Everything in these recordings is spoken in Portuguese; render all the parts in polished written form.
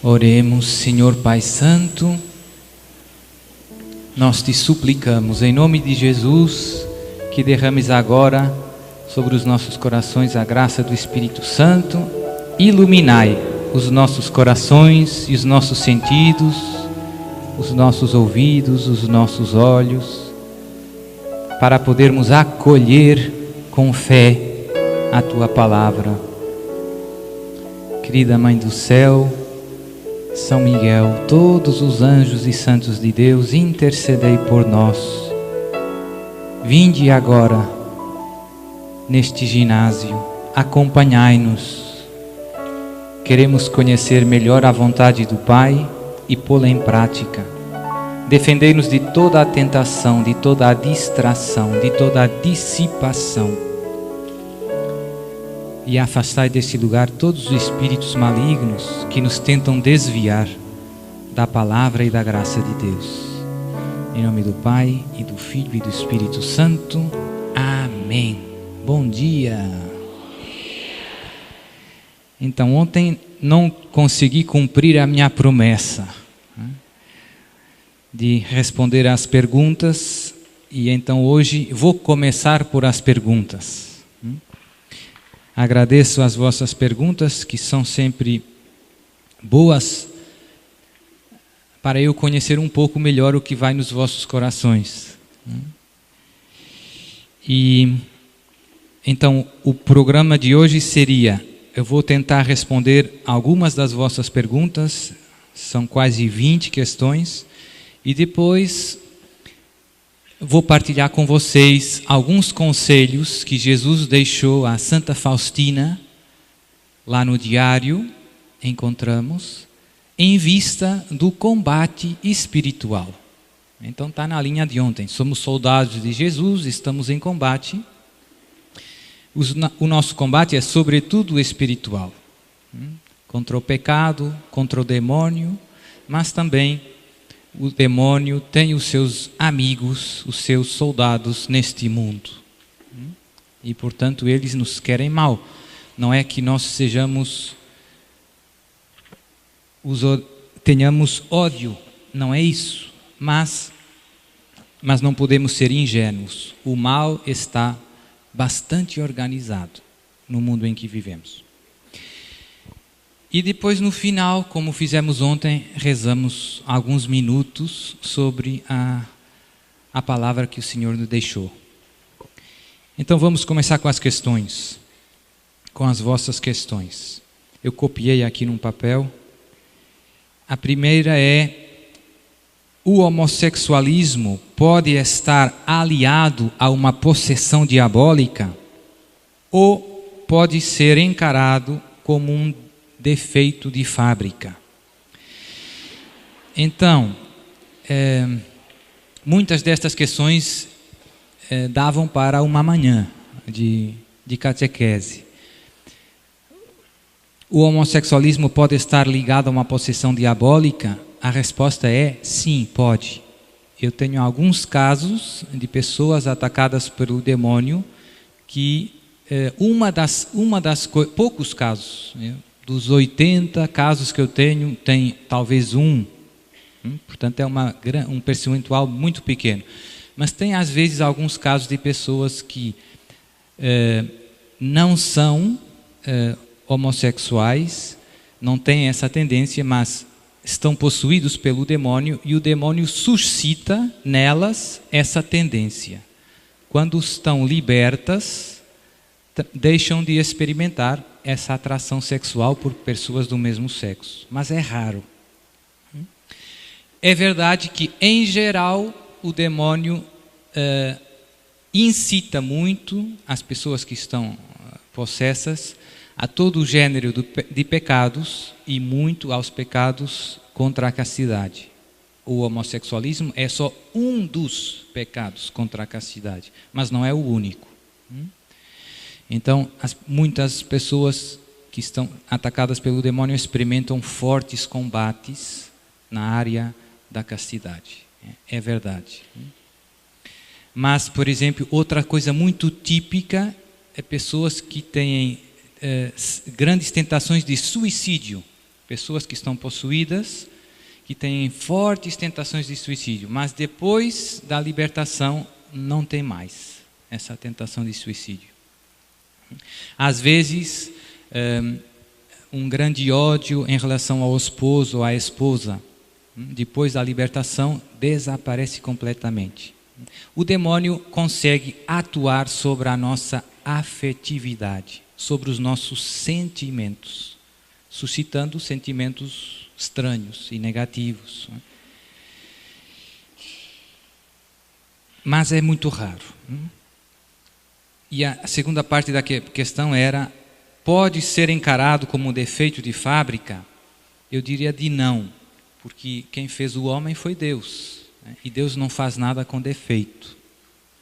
Oremos. Senhor Pai Santo, nós te suplicamos, em nome de Jesus, que derrames agora sobre os nossos corações a graça do Espírito Santo. Iluminai os nossos corações e os nossos sentidos, os nossos ouvidos, os nossos olhos, para podermos acolher com fé a Tua Palavra. Querida Mãe do Céu, São Miguel, todos os anjos e santos de Deus, intercedei por nós. Vinde agora neste ginásio, acompanhai-nos. Queremos conhecer melhor a vontade do Pai e pô-la em prática. Defendei-nos de toda a tentação, de toda a distração, de toda a dissipação. E afastai deste lugar todos os espíritos malignos que nos tentam desviar da palavra e da graça de Deus. Em nome do Pai, e do Filho e do Espírito Santo. Amém. Bom dia. Então, ontem não consegui cumprir a minha promessa de responder às perguntas, e então hoje vou começar por as perguntas. Agradeço as vossas perguntas, que são sempre boas, para eu conhecer um pouco melhor o que vai nos vossos corações. E então o programa de hoje seria: eu vou tentar responder algumas das vossas perguntas, são quase 20 questões, e depois vou partilhar com vocês alguns conselhos que Jesus deixou a Santa Faustina, lá no diário, encontramos, em vista do combate espiritual. Então está na linha de ontem, somos soldados de Jesus, estamos em combate. O nosso combate é sobretudo espiritual, contra o pecado, contra o demônio, mas também o demônio tem os seus amigos, os seus soldados neste mundo. E, portanto, eles nos querem mal. Não é que nós tenhamos ódio, não é isso. Mas não podemos ser ingênuos. O mal está bastante organizado no mundo em que vivemos. E depois, no final, como fizemos ontem, rezamos alguns minutos sobre a palavra que o Senhor nos deixou. Então vamos começar com as questões, com as vossas questões. Eu copiei aqui num papel. A primeira é: o homossexualismo pode estar aliado a uma possessão diabólica ou pode ser encarado como um defeito de fábrica? Então, muitas destas questões davam para uma manhã de catequese. O homossexualismo pode estar ligado a uma possessão diabólica? A resposta é sim, pode. Eu tenho alguns casos de pessoas atacadas pelo demônio que poucos casos, dos 80 casos que eu tenho, tem talvez um. Portanto, é um percentual muito pequeno. Mas tem, às vezes, alguns casos de pessoas que não são homossexuais, não têm essa tendência, mas estão possuídos pelo demônio, e o demônio suscita nelas essa tendência. Quando estão libertas, deixam de experimentar essa atração sexual por pessoas do mesmo sexo, mas é raro. É verdade que, em geral, o demônio incita muito as pessoas que estão possessas a todo o gênero de pecados, e muito aos pecados contra a castidade. O homossexualismo é só um dos pecados contra a castidade, mas não é o único. Então, muitas pessoas que estão atacadas pelo demônio experimentam fortes combates na área da castidade. É verdade. Mas, por exemplo, outra coisa muito típica é pessoas que têm grandes tentações de suicídio. Pessoas que estão possuídas, que têm fortes tentações de suicídio, mas depois da libertação não tem mais essa tentação de suicídio. Às vezes, um grande ódio em relação ao esposo ou à esposa, depois da libertação, desaparece completamente. O demônio consegue atuar sobre a nossa afetividade, sobre os nossos sentimentos, suscitando sentimentos estranhos e negativos. Mas é muito raro. E a segunda parte da questão era: pode ser encarado como um defeito de fábrica? Eu diria de não, porque quem fez o homem foi Deus, e Deus não faz nada com defeito,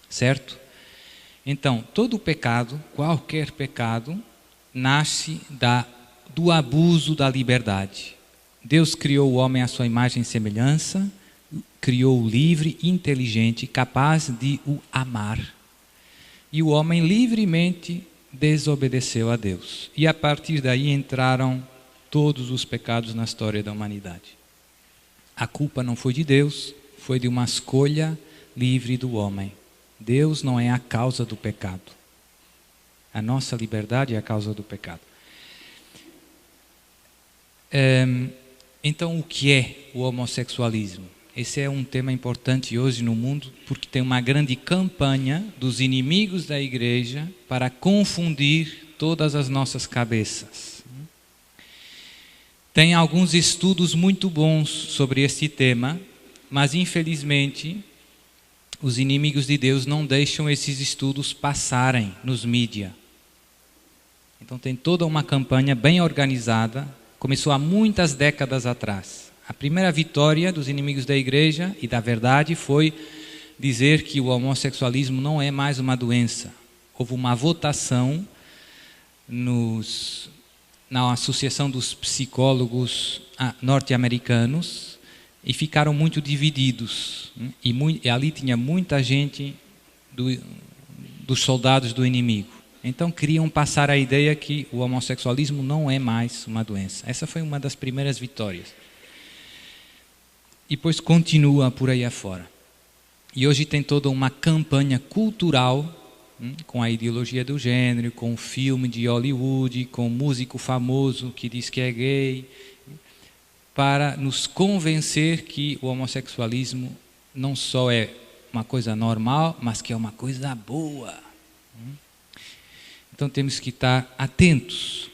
certo? Então, todo pecado, qualquer pecado, nasce do abuso da liberdade. Deus criou o homem à sua imagem e semelhança, criou-o livre, inteligente, capaz de o amar. E o homem livremente desobedeceu a Deus. E a partir daí entraram todos os pecados na história da humanidade. A culpa não foi de Deus, foi de uma escolha livre do homem. Deus não é a causa do pecado. A nossa liberdade é a causa do pecado. Então, o que é o homossexualismo? Esse é um tema importante hoje no mundo, porque tem uma grande campanha dos inimigos da igreja para confundir todas as nossas cabeças. Tem alguns estudos muito bons sobre esse tema, mas infelizmente os inimigos de Deus não deixam esses estudos passarem nos mídias. Então tem toda uma campanha bem organizada, começou há muitas décadas atrás. A primeira vitória dos inimigos da igreja e da verdade foi dizer que o homossexualismo não é mais uma doença. Houve uma votação na Associação dos Psicólogos Norte-Americanos e ficaram muito divididos. E ali tinha muita gente dos soldados do inimigo. Então queriam passar a ideia que o homossexualismo não é mais uma doença. Essa foi uma das primeiras vitórias. E depois continua por aí afora. E hoje tem toda uma campanha cultural, com a ideologia do gênero, com o filme de Hollywood, com o músico famoso que diz que é gay, para nos convencer que o homossexualismo não só é uma coisa normal, mas que é uma coisa boa. Então temos que estar atentos.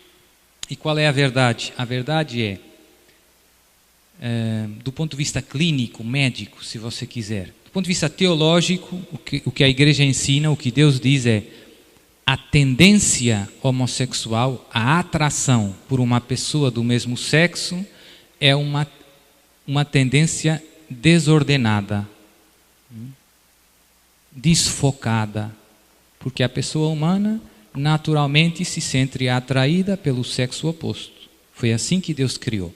E qual é a verdade? A verdade é, do ponto de vista clínico, médico, se você quiser, do ponto de vista teológico, o que a igreja ensina, o que Deus diz é: a tendência homossexual, a atração por uma pessoa do mesmo sexo é uma tendência desordenada, desfocada, porque a pessoa humana naturalmente se sente atraída pelo sexo oposto. Foi assim que Deus criou.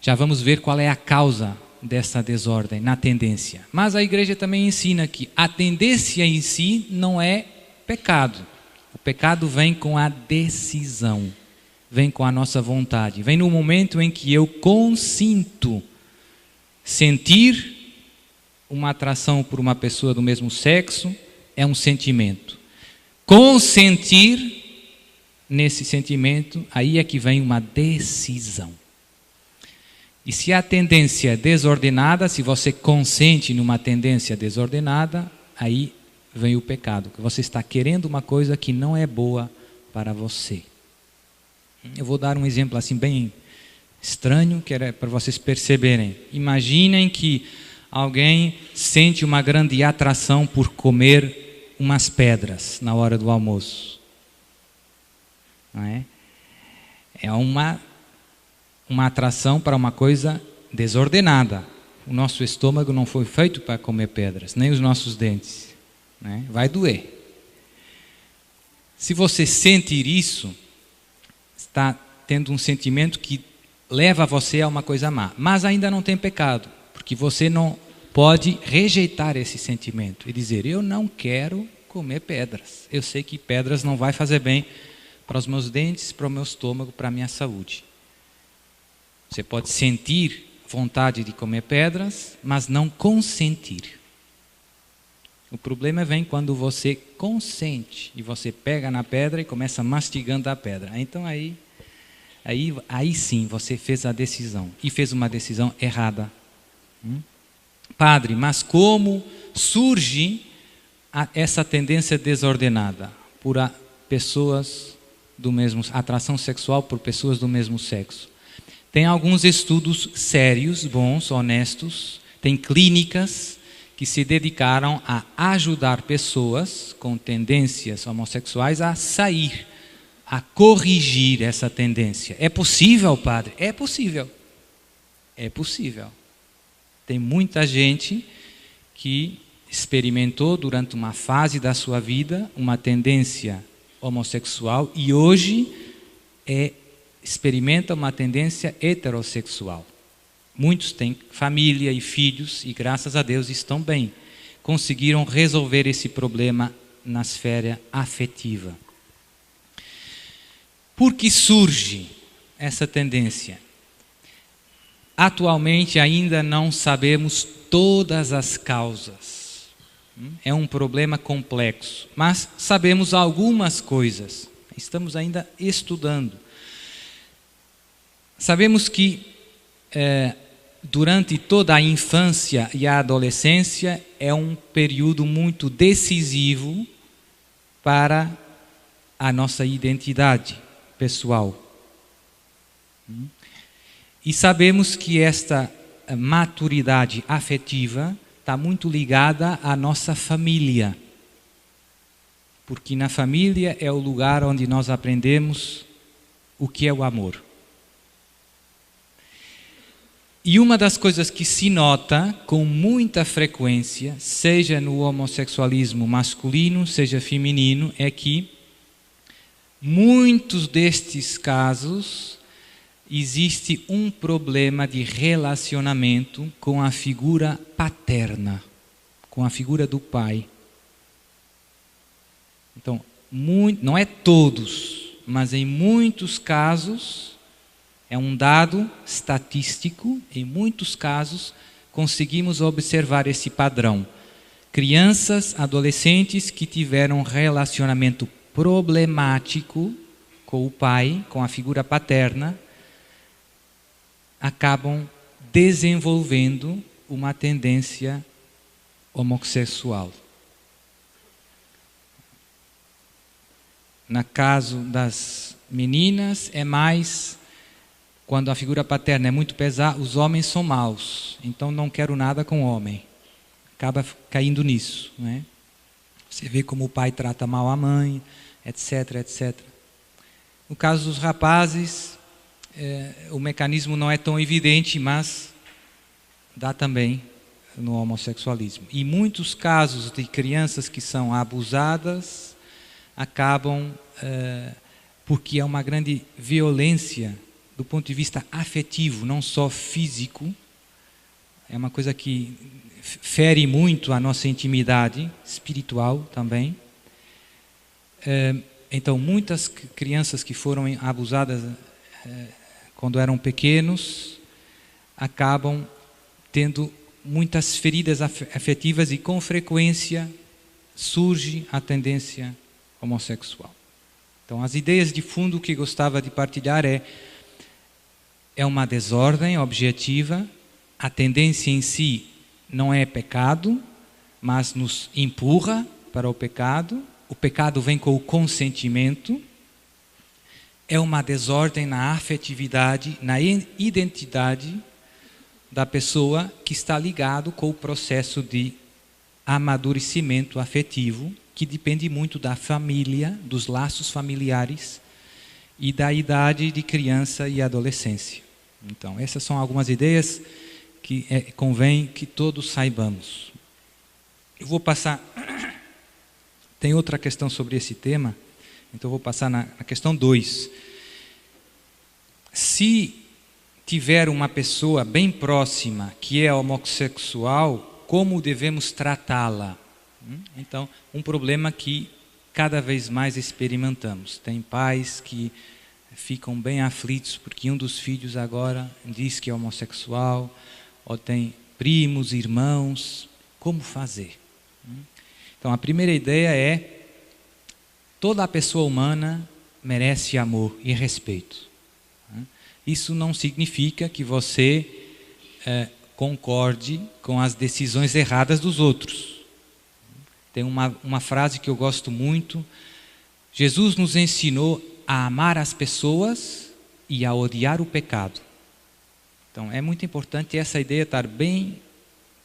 Já vamos ver qual é a causa dessa desordem na tendência. Mas a igreja também ensina que a tendência em si não é pecado. O pecado vem com a decisão, vem com a nossa vontade, vem no momento em que eu consinto sentir uma atração por uma pessoa do mesmo sexo, é um sentimento. Consentir nesse sentimento, aí é que vem uma decisão. E se a tendência é desordenada, se você consente numa tendência desordenada, aí vem o pecado, que você está querendo uma coisa que não é boa para você. Eu vou dar um exemplo assim bem estranho, que era para vocês perceberem. Imaginem que alguém sente uma grande atração por comer umas pedras na hora do almoço. Não é? É uma atração para uma coisa desordenada. O nosso estômago não foi feito para comer pedras, nem os nossos dentes. Não é? Vai doer. Se você sentir isso, está tendo um sentimento que leva você a uma coisa má. Mas ainda não tem pecado, porque você não pode rejeitar esse sentimento e dizer: eu não quero comer pedras. Eu sei que pedras não vai fazer bem para os meus dentes, para o meu estômago, para a minha saúde. Você pode sentir vontade de comer pedras, mas não consentir. O problema vem quando você consente e você pega na pedra e começa mastigando a pedra. Então aí sim você fez a decisão e fez uma decisão errada. Padre, mas como surge essa tendência desordenada por pessoas do mesmo, atração sexual por pessoas do mesmo sexo? Tem alguns estudos sérios, bons, honestos, tem clínicas que se dedicaram a ajudar pessoas com tendências homossexuais a sair, a corrigir essa tendência. É possível, padre? É possível. É possível. Tem muita gente que experimentou durante uma fase da sua vida uma tendência homossexual e hoje experimenta uma tendência heterossexual. Muitos têm família e filhos e, graças a Deus, estão bem. Conseguiram resolver esse problema na esfera afetiva. Por que surge essa tendência? Atualmente ainda não sabemos todas as causas. É um problema complexo, mas sabemos algumas coisas. Estamos ainda estudando. Sabemos que durante toda a infância e a adolescência é um período muito decisivo para a nossa identidade pessoal. E sabemos que esta maturidade afetiva está muito ligada à nossa família. Porque na família é o lugar onde nós aprendemos o que é o amor. E uma das coisas que se nota com muita frequência, seja no homossexualismo masculino, seja feminino, é que muitos destes casos existe um problema de relacionamento com a figura paterna, com a figura do pai. Então, não é todos, mas em muitos casos, é um dado estatístico, em muitos casos conseguimos observar esse padrão. Crianças, adolescentes que tiveram relacionamento problemático com o pai, com a figura paterna, acabam desenvolvendo uma tendência homossexual. No caso das meninas, é mais quando a figura paterna é muito pesada, os homens são maus, então não quero nada com o homem. Acaba caindo nisso, né? Você vê como o pai trata mal a mãe, etc, etc. No caso dos rapazes, o mecanismo não é tão evidente, mas dá também no homossexualismo. E muitos casos de crianças que são abusadas acabam porque é uma grande violência do ponto de vista afetivo, não só físico. É uma coisa que fere muito a nossa intimidade espiritual também. Então, muitas crianças que foram abusadas quando eram pequenos acabam tendo muitas feridas afetivas e, com frequência, surge a tendência homossexual. Então, as ideias de fundo que gostava de partilhar é uma desordem objetiva. A tendência em si não é pecado, mas nos empurra para o pecado. O pecado vem com o consentimento. É uma desordem na afetividade, na identidade da pessoa que está ligado com o processo de amadurecimento afetivo, que depende muito da família, dos laços familiares e da idade de criança e adolescência. Então, essas são algumas ideias que convém que todos saibamos. Eu vou passar... Tem outra questão sobre esse tema, então eu vou passar na questão 2. Se tiver uma pessoa bem próxima que é homossexual, como devemos tratá-la? Então, um problema que cada vez mais experimentamos. Tem pais que ficam bem aflitos porque um dos filhos agora diz que é homossexual, ou tem primos, irmãos. Como fazer? Então, a primeira ideia é: toda a pessoa humana merece amor e respeito. Isso não significa que você concorde com as decisões erradas dos outros. Tem uma frase que eu gosto muito: Jesus nos ensinou a amar as pessoas e a odiar o pecado. Então, é muito importante essa ideia estar bem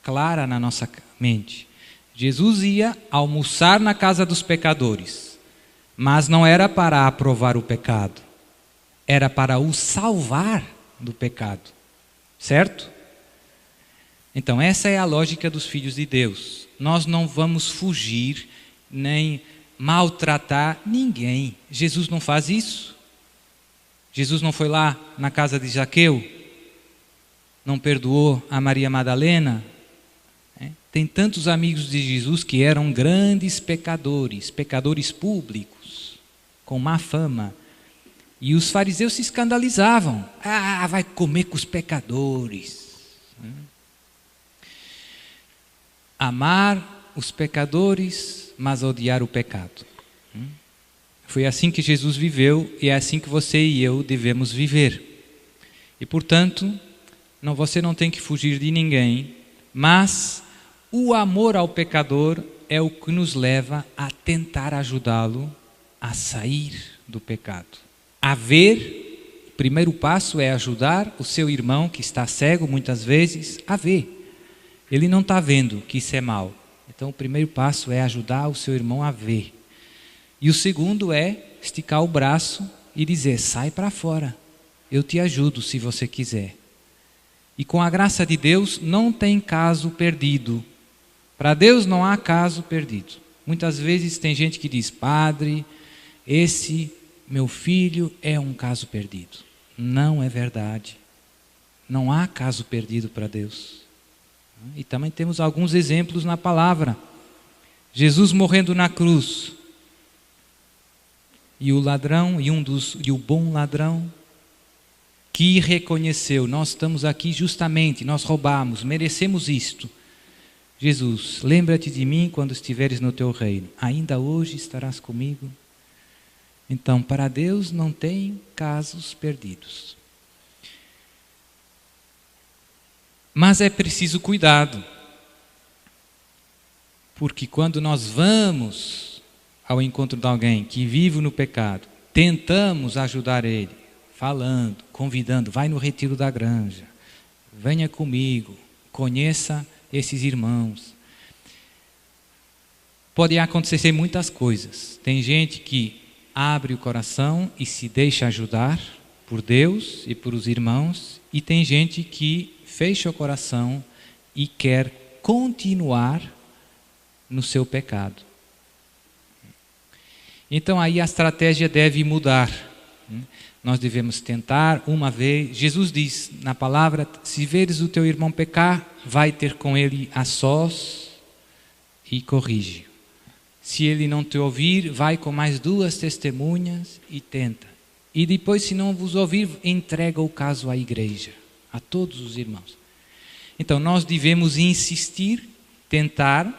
clara na nossa mente. Jesus ia almoçar na casa dos pecadores, mas não era para aprovar o pecado, era para o salvar do pecado, certo? Então, essa é a lógica dos filhos de Deus. Nós não vamos fugir nem maltratar ninguém. Jesus não faz isso. Jesus não foi lá na casa de Zaqueu, não perdoou a Maria Madalena. Tem tantos amigos de Jesus que eram grandes pecadores, pecadores públicos, com má fama. E os fariseus se escandalizavam. Ah, vai comer com os pecadores. Amar os pecadores, mas odiar o pecado. Foi assim que Jesus viveu e é assim que você e eu devemos viver. E, portanto, você não tem que fugir de ninguém, mas o amor ao pecador é o que nos leva a tentar ajudá-lo a sair do pecado. A ver, o primeiro passo é ajudar o seu irmão que está cego muitas vezes a ver. Ele não está vendo que isso é mal. Então o primeiro passo é ajudar o seu irmão a ver. E o segundo é esticar o braço e dizer: sai para fora, eu te ajudo se você quiser. E com a graça de Deus não tem caso perdido. Para Deus não há caso perdido. Muitas vezes tem gente que diz: padre, esse meu filho é um caso perdido. Não é verdade. Não há caso perdido para Deus. E também temos alguns exemplos na palavra. Jesus morrendo na cruz. E o ladrão, e o bom ladrão, que reconheceu: nós estamos aqui justamente, nós roubamos, merecemos isto. Jesus, lembra-te de mim quando estiveres no teu reino. Ainda hoje estarás comigo. Então, para Deus não tem casos perdidos. Mas é preciso cuidado, porque quando nós vamos ao encontro de alguém que vive no pecado, tentamos ajudar ele, falando, convidando: vai no retiro da granja, venha comigo, conheça esses irmãos. Podem acontecer muitas coisas. Tem gente que abre o coração e se deixa ajudar por Deus e por os irmãos, e tem gente que fecha o coração e quer continuar no seu pecado. Então aí a estratégia deve mudar. Nós devemos tentar uma vez. Jesus diz na palavra: se veres o teu irmão pecar, vai ter com ele a sós e corrige. Se ele não te ouvir, vai com mais 2 testemunhas e tenta. E depois, se não vos ouvir, entrega o caso à igreja, a todos os irmãos. Então nós devemos insistir, tentar,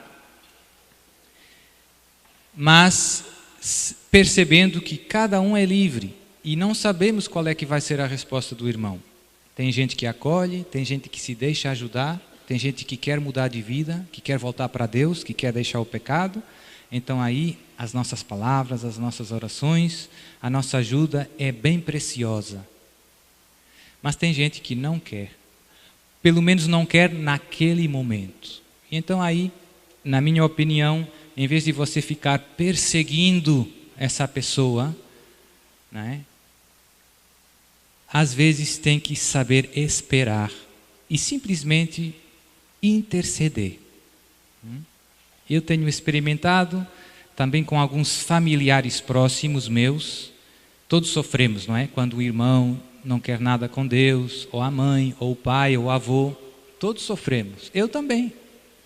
mas percebendo que cada um é livre e não sabemos qual é que vai ser a resposta do irmão. Tem gente que acolhe, tem gente que se deixa ajudar, tem gente que quer mudar de vida, que quer voltar para Deus, que quer deixar o pecado. Então aí as nossas palavras, as nossas orações, a nossa ajuda é bem preciosa. Mas tem gente que não quer, pelo menos não quer naquele momento. Então aí, na minha opinião, em vez de você ficar perseguindo essa pessoa, né, às vezes tem que saber esperar e simplesmente interceder. Eu tenho experimentado também com alguns familiares próximos meus. Todos sofremos, não é? Quando o irmão não quer nada com Deus, ou a mãe, ou o pai, ou o avô. Todos sofremos. Eu também.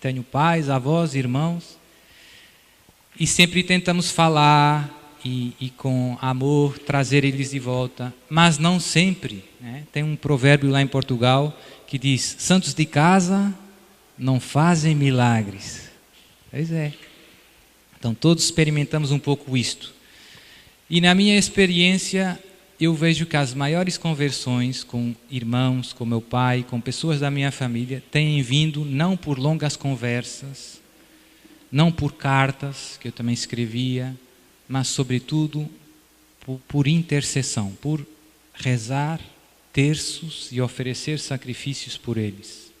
Tenho pais, avós, irmãos. E sempre tentamos falar, e com amor trazer eles de volta, mas não sempre, né? Tem um provérbio lá em Portugal que diz: santos de casa não fazem milagres. Pois é. Então todos experimentamos um pouco isto. E na minha experiência, eu vejo que as maiores conversões com irmãos, com meu pai, com pessoas da minha família, têm vindo não por longas conversas, não por cartas, que eu também escrevia, mas sobretudo por intercessão, por rezar terços e oferecer sacrifícios por eles.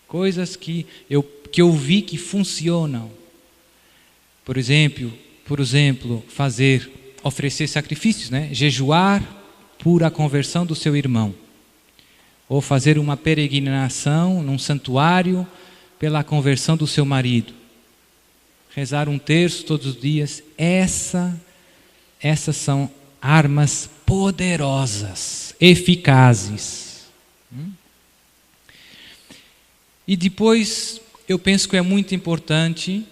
Coisas que eu vi que funcionam. Por exemplo, oferecer sacrifícios, né? Jejuar por a conversão do seu irmão. Ou fazer uma peregrinação num santuário pela conversão do seu marido. Rezar um terço todos os dias. Essas são armas poderosas, eficazes. E depois, eu penso que é muito importante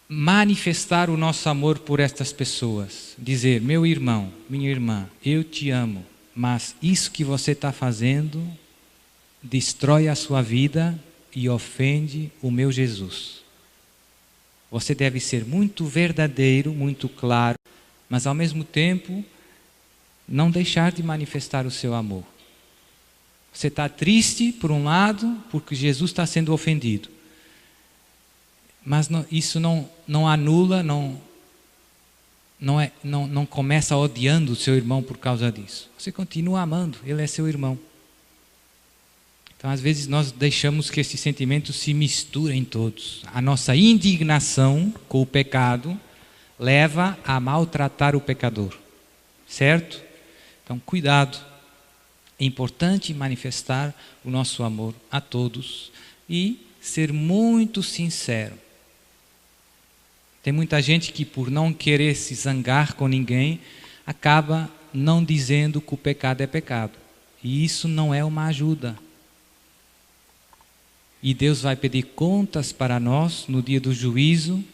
manifestar o nosso amor por estas pessoas. Dizer: meu irmão, minha irmã, eu te amo, mas isso que você está fazendo destrói a sua vida e ofende o meu Jesus. Você deve ser muito verdadeiro, muito claro, mas ao mesmo tempo não deixar de manifestar o seu amor. Você está triste, por um lado, porque Jesus está sendo ofendido. Mas isso não anula, não começa odiando o seu irmão por causa disso. Você continua amando, ele é seu irmão. Então, às vezes, nós deixamos que esses sentimentos se misturem todos. A nossa indignação com o pecado leva a maltratar o pecador. Certo? Então, cuidado. É importante manifestar o nosso amor a todos e ser muito sincero. Tem muita gente que, por não querer se zangar com ninguém, acaba não dizendo que o pecado é pecado. E isso não é uma ajuda. E Deus vai pedir contas para nós no dia do juízo,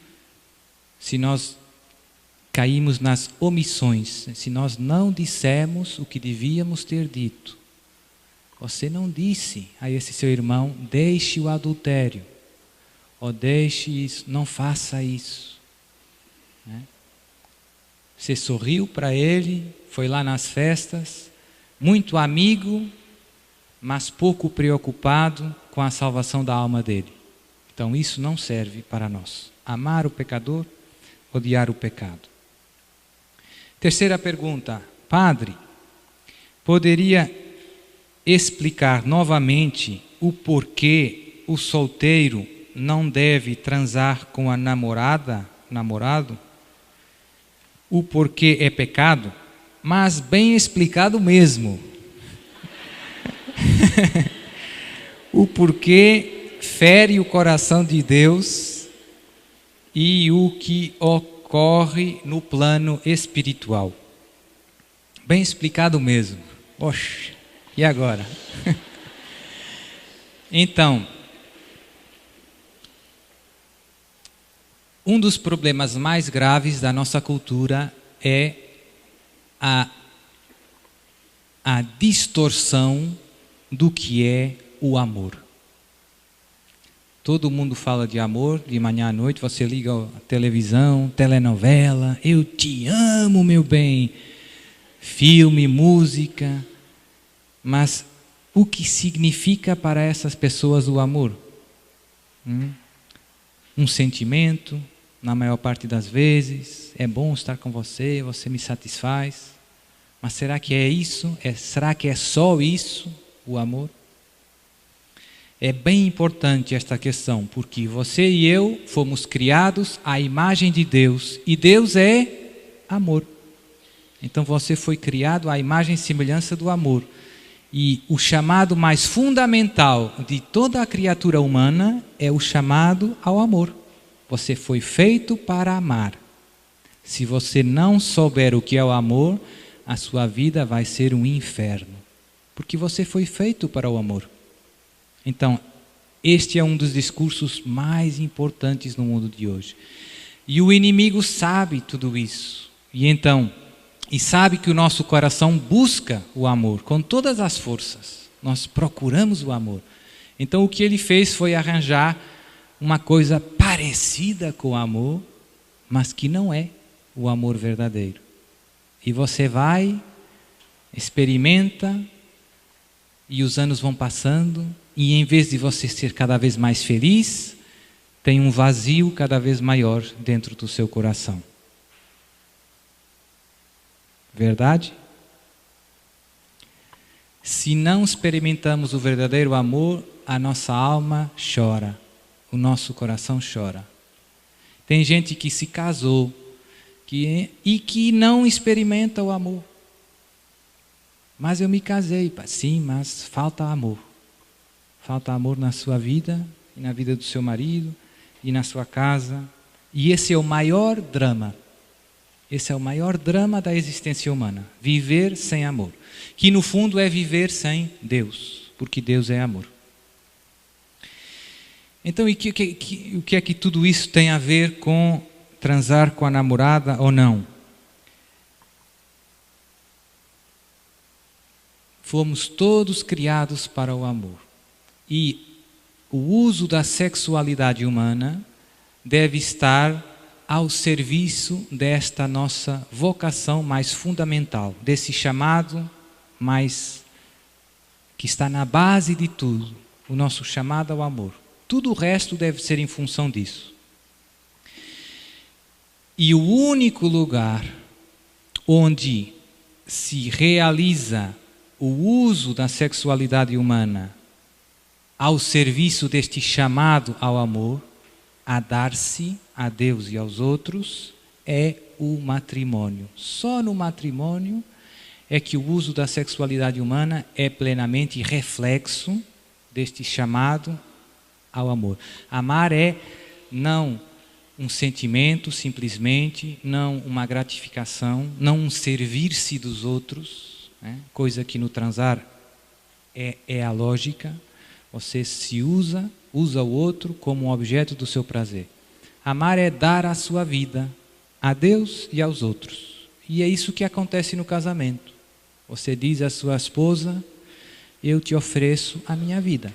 se nós caímos nas omissões, se nós não dissemos o que devíamos ter dito. Você não disse a esse seu irmão: deixe o adultério, ou deixe isso, não faça isso. Você sorriu para ele, foi lá nas festas, muito amigo, mas pouco preocupado com a salvação da alma dele. Então isso não serve para nós. Amar o pecador, odiar o pecado. Terceira pergunta: padre, poderia explicar novamente o porquê o solteiro não deve transar com a namorado? O porquê é pecado? Mas bem explicado mesmo. O porquê fere o coração de Deus e o que ocorre no plano espiritual. Bem explicado mesmo. Oxe, e agora? Então, um dos problemas mais graves da nossa cultura é a distorção do que é o amor. Todo mundo fala de amor, de manhã à noite, você liga a televisão, telenovela, eu te amo, meu bem, filme, música, mas o que significa para essas pessoas o amor? Um sentimento, na maior parte das vezes, é bom estar com você, você me satisfaz, mas será que é isso? Será que é só isso, o amor? É bem importante esta questão, porque você e eu fomos criados à imagem de Deus, e Deus é amor. Então você foi criado à imagem e semelhança do amor. E o chamado mais fundamental de toda a criatura humana é o chamado ao amor. Você foi feito para amar. Se você não souber o que é o amor, a sua vida vai ser um inferno, porque você foi feito para o amor. Então, este é um dos discursos mais importantes no mundo de hoje. E o inimigo sabe tudo isso. E sabe que o nosso coração busca o amor com todas as forças. Nós procuramos o amor. Então o que ele fez foi arranjar uma coisa parecida com o amor, mas que não é o amor verdadeiro. E você vai, experimenta, e os anos vão passando, e em vez de você ser cada vez mais feliz, tem um vazio cada vez maior dentro do seu coração. Verdade? Se não experimentamos o verdadeiro amor, a nossa alma chora, o nosso coração chora. Tem gente que se casou e que não experimenta o amor. Mas eu me casei, sim, mas falta amor. Falta amor na sua vida, e na vida do seu marido, e na sua casa. E esse é o maior drama. Esse é o maior drama da existência humana. Viver sem amor. Que no fundo é viver sem Deus, porque Deus é amor. Então, o que é que tudo isso tem a ver com transar com a namorada ou não? Fomos todos criados para o amor. E o uso da sexualidade humana deve estar ao serviço desta nossa vocação mais fundamental, desse chamado mais que está na base de tudo, o nosso chamado ao amor. Tudo o resto deve ser em função disso. E o único lugar onde se realiza o uso da sexualidade humana ao serviço deste chamado ao amor, a dar-se a Deus e aos outros, é o matrimônio. Só no matrimônio é que o uso da sexualidade humana é plenamente reflexo deste chamado ao amor. Amar é não um sentimento simplesmente, não uma gratificação, não um servir-se dos outros, né? Coisa que no transar é a lógica. Você se usa o outro como um objeto do seu prazer. Amar é dar a sua vida a Deus e aos outros. E é isso que acontece no casamento. Você diz à sua esposa: eu te ofereço a minha vida.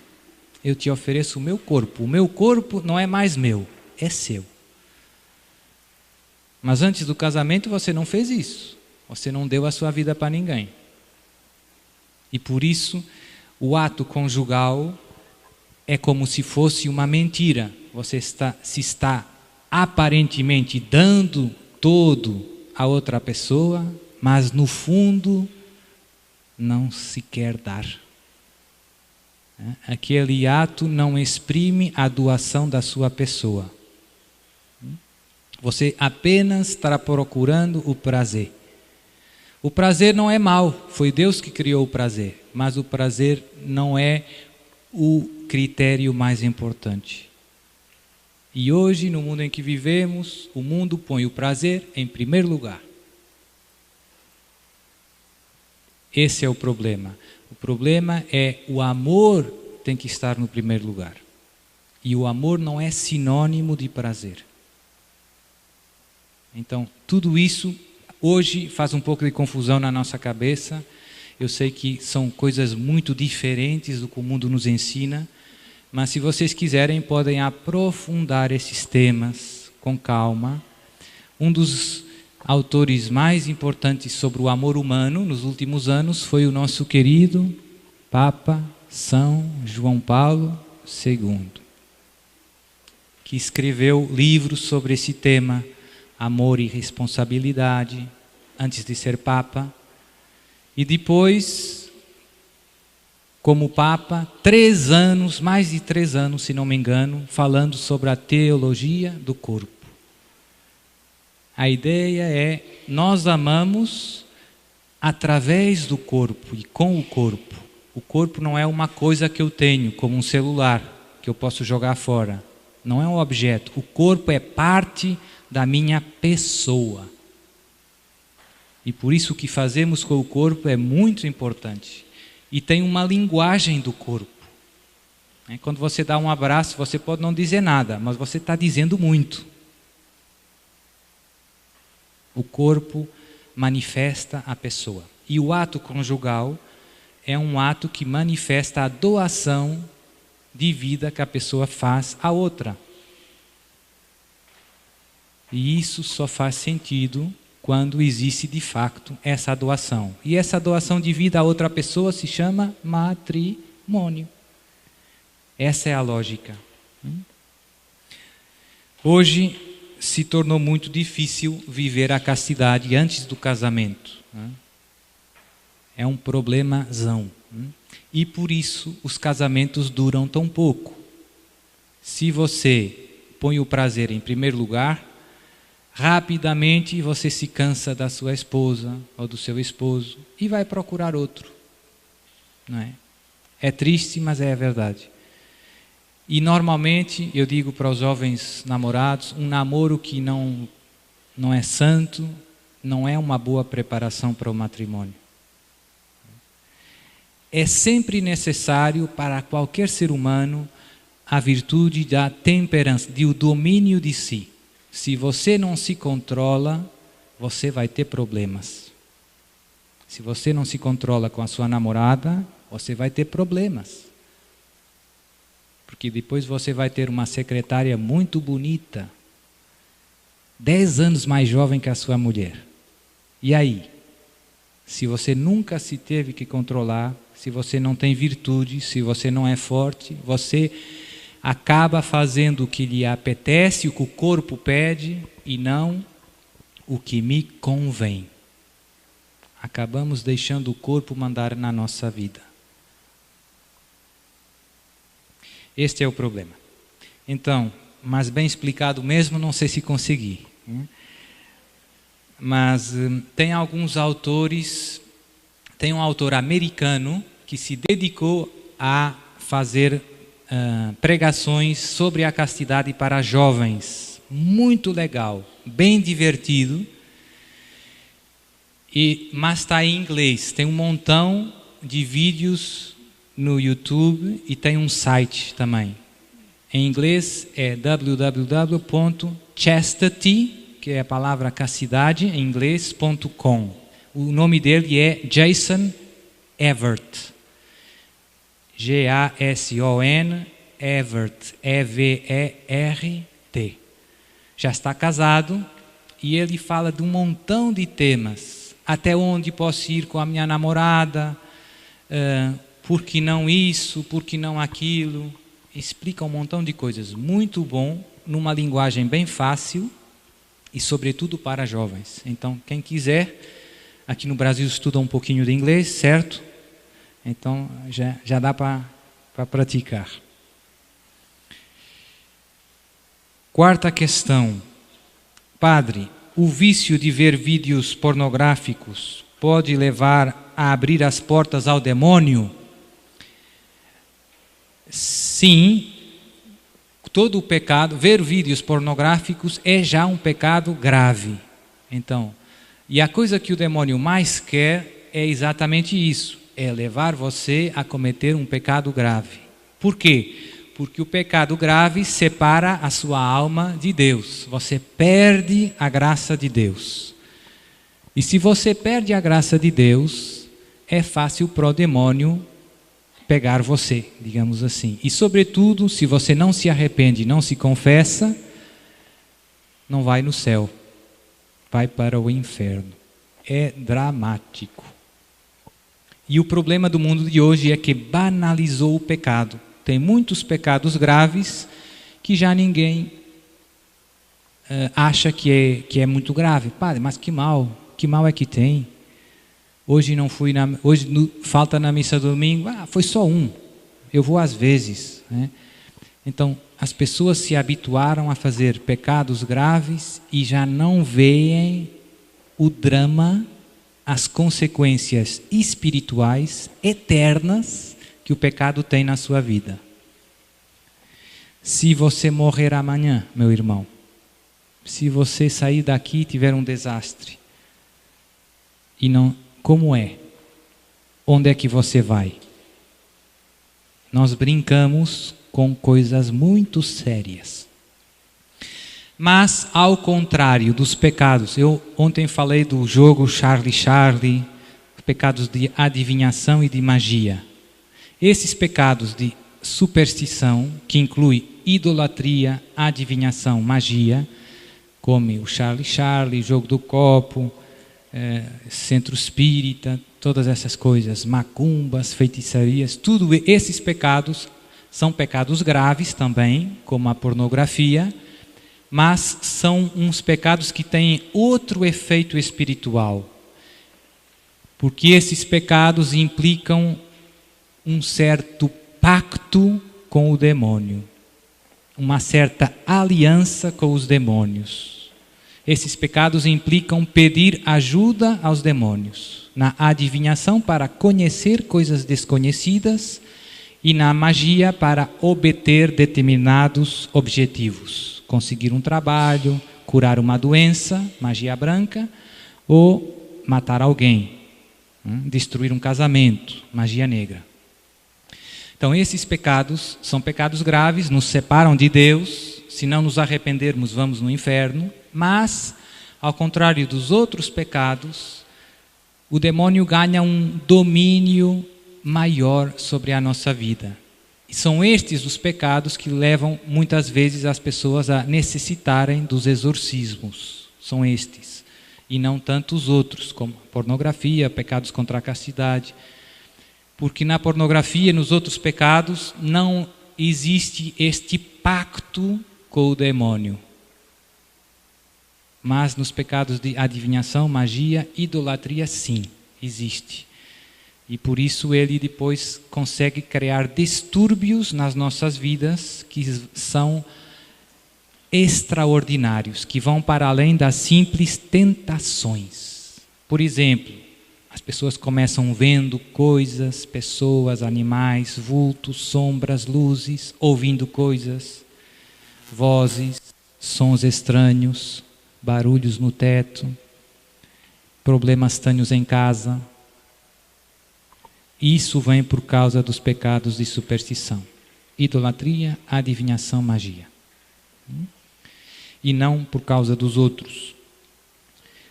Eu te ofereço o meu corpo. O meu corpo não é mais meu, é seu. Mas antes do casamento você não fez isso. Você não deu a sua vida para ninguém. E por isso o ato conjugal é como se fosse uma mentira. Você está aparentemente dando todo a outra pessoa, mas no fundo não se quer dar. Aquele ato não exprime a doação da sua pessoa. Você apenas estará procurando o prazer. O prazer não é mau, foi Deus que criou o prazer, mas o prazer não é o critério mais importante. E hoje, no mundo em que vivemos, o mundo põe o prazer em primeiro lugar. Esse é o problema. O problema é o amor tem que estar no primeiro lugar. E o amor não é sinônimo de prazer. Então, tudo isso hoje faz um pouco de confusão na nossa cabeça. Eu sei que são coisas muito diferentes do que o mundo nos ensina, mas se vocês quiserem, podem aprofundar esses temas com calma. Um dos autores mais importantes sobre o amor humano nos últimos anos foi o nosso querido Papa São João Paulo II, que escreveu livros sobre esse tema, amor e responsabilidade, antes de ser Papa. E depois, como Papa, 3 anos, mais de 3 anos, se não me engano, falando sobre a teologia do corpo. A ideia é, nós amamos através do corpo e com o corpo. O corpo não é uma coisa que eu tenho, como um celular, que eu posso jogar fora. Não é um objeto. O corpo é parte da minha pessoa. E por isso o que fazemos com o corpo é muito importante. E tem uma linguagem do corpo. Quando você dá um abraço, você pode não dizer nada, mas você está dizendo muito. O corpo manifesta a pessoa. E o ato conjugal é um ato que manifesta a doação de vida que a pessoa faz à outra. E isso só faz sentido quando existe de fato essa doação. E essa doação de vida a outra pessoa se chama matrimônio. Essa é a lógica. Hoje se tornou muito difícil viver a castidade antes do casamento. É um problemazão. E por isso os casamentos duram tão pouco. Se você põe o prazer em primeiro lugar, rapidamente você se cansa da sua esposa ou do seu esposo e vai procurar outro. Não é? É triste, mas é a verdade. E normalmente, eu digo para os jovens namorados, um namoro que não é santo, não é uma boa preparação para o matrimônio. É sempre necessário para qualquer ser humano a virtude da temperança, do domínio de si. Se você não se controla, você vai ter problemas. Se você não se controla com a sua namorada, você vai ter problemas. Porque depois você vai ter uma secretária muito bonita, 10 anos mais jovem que a sua mulher. E aí? Se você nunca se teve que controlar, se você não tem virtude, se você não é forte, você acaba fazendo o que lhe apetece, o que o corpo pede e não o que me convém. Acabamos deixando o corpo mandar na nossa vida. Este é o problema. Então, mas bem explicado mesmo, não sei se consegui. Mas tem alguns autores, tem um autor americano que se dedicou a fazer pregações sobre a castidade para jovens. Muito legal, bem divertido. Mas está em inglês, tem um montão de vídeos no YouTube e tem um site também. Em inglês é www.chastity, que é a palavra castidade em inglês.com. O nome dele é Jason Evert. G-A-S-O-N Evert, E-V-E-R-T. Já está casado e ele fala de um montão de temas. Até onde posso ir com a minha namorada? Por que não isso? Por que não aquilo? Explica um montão de coisas. Muito bom, numa linguagem bem fácil e sobretudo para jovens. Então, quem quiser, aqui no Brasil estuda um pouquinho de inglês, certo? Então, já dá para praticar. Quarta questão. Padre, o vício de ver vídeos pornográficos pode levar a abrir as portas ao demônio? Sim, todo o pecado, ver vídeos pornográficos é já um pecado grave. Então, e a coisa que o demônio mais quer é exatamente isso, é levar você a cometer um pecado grave. Por quê? Porque o pecado grave separa a sua alma de Deus. Você perde a graça de Deus. E se você perde a graça de Deus, é fácil para o demônio pegar você, digamos assim. E sobretudo, se você não se arrepende, não se confessa, não vai no céu. Vai para o inferno. É dramático. E o problema do mundo de hoje é que banalizou o pecado. Tem muitos pecados graves que já ninguém acha que é muito grave. Padre, mas que mal é que tem? Hoje falta na missa do domingo, foi só um, eu vou às vezes. Né? Então, as pessoas se habituaram a fazer pecados graves e já não veem o drama, as consequências espirituais eternas que o pecado tem na sua vida. Se você morrer amanhã, meu irmão, se você sair daqui e tiver um desastre, e não, como é? Onde é que você vai? Nós brincamos com coisas muito sérias. Mas, ao contrário dos pecados, eu ontem falei do jogo Charlie, pecados de adivinhação e de magia. Esses pecados de superstição, que inclui idolatria, adivinhação, magia, como o Charlie, jogo do copo, centro espírita, todas essas coisas, macumbas, feitiçarias, tudo esses pecados são pecados graves também, como a pornografia, mas são uns pecados que têm outro efeito espiritual, porque esses pecados implicam um certo pacto com o demônio, uma certa aliança com os demônios. Esses pecados implicam pedir ajuda aos demônios, na adivinhação para conhecer coisas desconhecidas e na magia para obter determinados objetivos, conseguir um trabalho, curar uma doença, magia branca, ou matar alguém, destruir um casamento, magia negra. Então esses pecados são pecados graves, nos separam de Deus, se não nos arrependermos vamos no inferno, mas ao contrário dos outros pecados, o demônio ganha um domínio maior sobre a nossa vida. E são estes os pecados que levam muitas vezes as pessoas a necessitarem dos exorcismos. São estes. E não tanto os outros, como pornografia, pecados contra a castidade. Porque na pornografia e nos outros pecados não existe este pacto com o demônio. Mas nos pecados de adivinhação, magia, idolatria, sim, existe. E por isso ele depois consegue criar distúrbios nas nossas vidas que são extraordinários, que vão para além das simples tentações. Por exemplo, as pessoas começam vendo coisas, pessoas, animais, vultos, sombras, luzes, ouvindo coisas, vozes, sons estranhos, barulhos no teto, problemas estranhos em casa. Isso vem por causa dos pecados de superstição, idolatria, adivinhação, magia. E não por causa dos outros.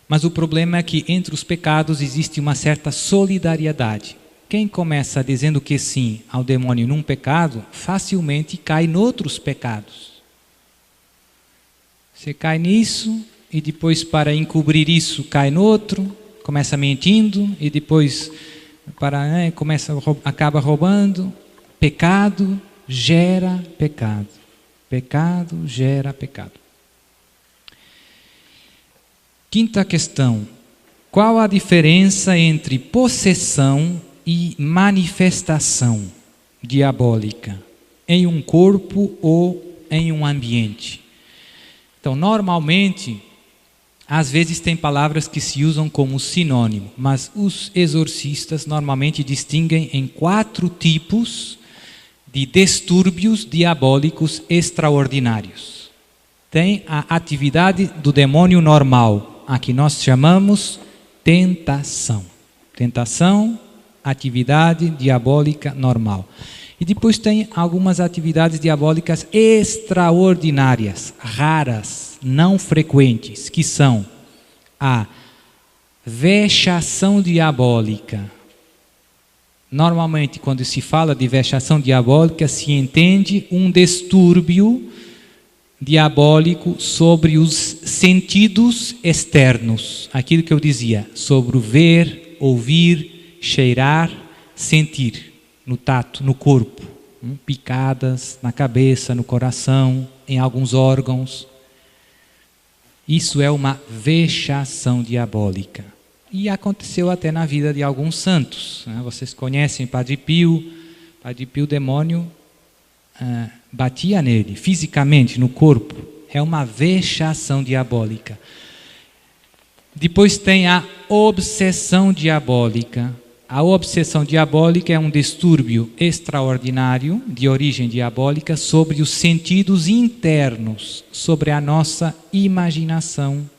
Mas o problema é que entre os pecados existe uma certa solidariedade. Quem começa dizendo que sim ao demônio num pecado, facilmente cai noutros pecados. Você cai nisso e depois para encobrir isso cai no outro, começa mentindo e depois acaba roubando. Pecado gera pecado. Pecado gera pecado. Quinta questão. Qual a diferença entre possessão e manifestação diabólica em um corpo ou em um ambiente? Então, normalmente, às vezes tem palavras que se usam como sinônimo, mas os exorcistas normalmente distinguem em 4 tipos de distúrbios diabólicos extraordinários. Tem a atividade do demônio normal, a que nós chamamos tentação. Tentação, atividade diabólica normal. E depois tem algumas atividades diabólicas extraordinárias, raras, não frequentes, que são a vexação diabólica. Normalmente, quando se fala de vexação diabólica, se entende um distúrbio diabólico sobre os sentidos externos. Aquilo que eu dizia, sobre o ver, ouvir, cheirar, sentir. No tato, no corpo, picadas na cabeça, no coração, em alguns órgãos. Isso é uma vexação diabólica. E aconteceu até na vida de alguns santos. Vocês conhecem Padre Pio. Padre Pio, o demônio batia nele, fisicamente, no corpo. É uma vexação diabólica. Depois tem a obsessão diabólica. A obsessão diabólica é um distúrbio extraordinário, de origem diabólica, sobre os sentidos internos, sobre a nossa imaginação,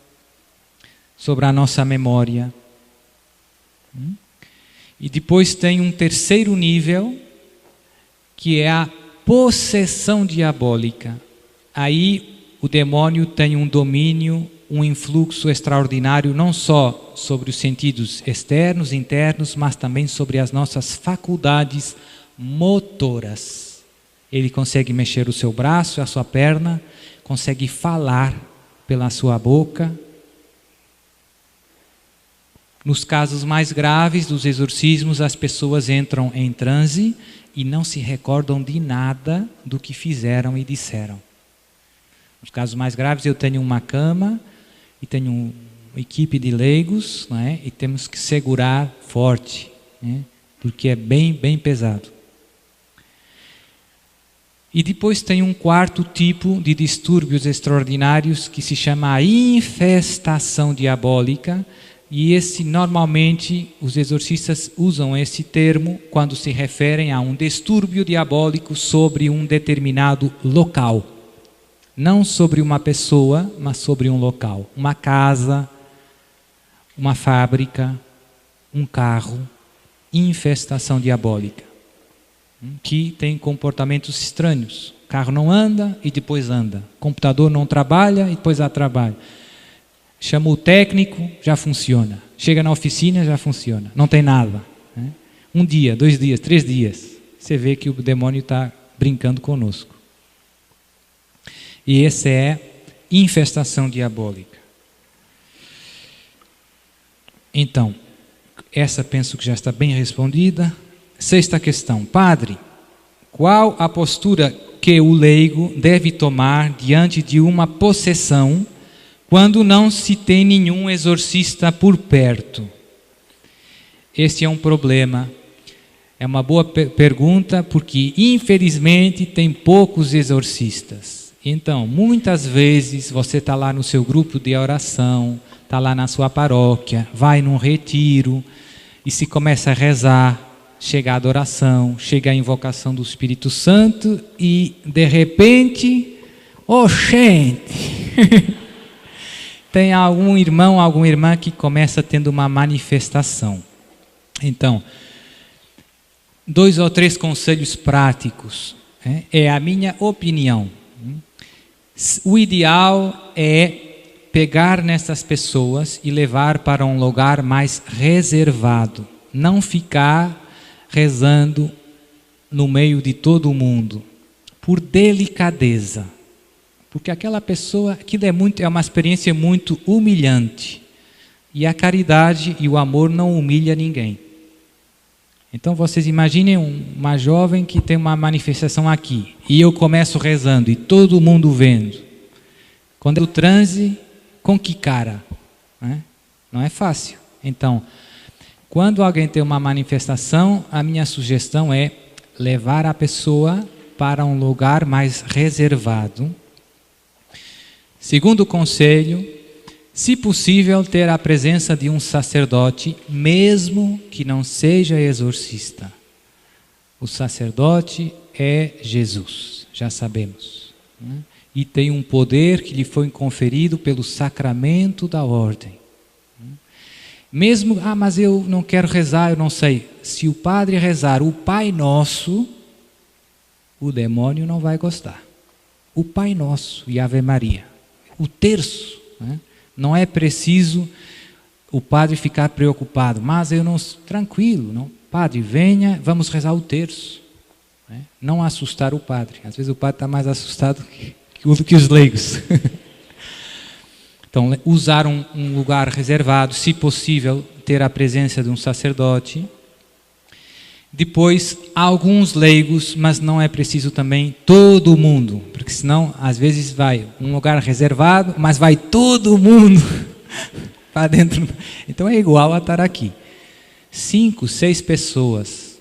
sobre a nossa memória. E depois tem um terceiro nível, que é a possessão diabólica. Aí o demônio tem um domínio, um influxo extraordinário, não só sobre os sentidos externos, internos, mas também sobre as nossas faculdades motoras. Ele consegue mexer o seu braço, a sua perna, consegue falar pela sua boca. Nos casos mais graves dos exorcismos, as pessoas entram em transe e não se recordam de nada do que fizeram e disseram. Nos casos mais graves, eu tenho uma cama e tenho uma equipe de leigos, não é? E temos que segurar forte, né? Porque é bem, bem pesado. E depois tem um quarto tipo de distúrbios extraordinários que se chama a infestação diabólica. E normalmente, os exorcistas usam esse termo quando se referem a um distúrbio diabólico sobre um determinado local. Não sobre uma pessoa, mas sobre um local. Uma casa, uma fábrica, um carro. Infestação diabólica. Que tem comportamentos estranhos. O carro não anda e depois anda. O computador não trabalha e depois trabalha. Chama o técnico, já funciona. Chega na oficina, já funciona. Não tem nada. Né? 1 dia, 2 dias, 3 dias. Você vê que o demônio está brincando conosco. E essa é infestação diabólica. Então, essa penso que já está bem respondida. 6ª questão. Padre, qual a postura que o leigo deve tomar diante de uma possessão quando não se tem nenhum exorcista por perto? Esse é um problema. É uma boa pergunta, porque infelizmente tem poucos exorcistas. Então, muitas vezes você está lá no seu grupo de oração, está lá na sua paróquia, vai num retiro e se começa a rezar, chega a adoração, chega a invocação do Espírito Santo e de repente, gente, tem algum irmão, alguma irmã que começa tendo uma manifestação. Então, 2 ou 3 conselhos práticos, é a minha opinião. O ideal é pegar nessas pessoas e levar para um lugar mais reservado. Não ficar rezando no meio de todo mundo, por delicadeza. Porque aquela pessoa, aquilo é uma experiência muito humilhante. E a caridade e o amor não humilha ninguém. Então vocês imaginem uma jovem que tem uma manifestação aqui, e eu começo rezando, e todo mundo vendo. Quando é o transe, com que cara? Não é fácil. Então, quando alguém tem uma manifestação, a minha sugestão é levar a pessoa para um lugar mais reservado. Segundo conselho, se possível, ter a presença de um sacerdote, mesmo que não seja exorcista. O sacerdote é Jesus, já sabemos. E tem um poder que lhe foi conferido pelo sacramento da ordem. Mesmo, mas eu não quero rezar, eu não sei. Se o padre rezar o Pai Nosso, o demônio não vai gostar. O Pai Nosso e Ave Maria. O terço, não é preciso o padre ficar preocupado, mas eu não, tranquilo, não. Padre, venha, vamos rezar o terço. Não assustar o padre. Às vezes o padre está mais assustado que os leigos. Então, usar um lugar reservado, se possível, ter a presença de um sacerdote. Depois, alguns leigos, mas não é preciso também todo mundo, porque senão, às vezes, vai um lugar reservado, mas vai todo mundo para dentro. Então, é igual a estar aqui. 5, 6 pessoas.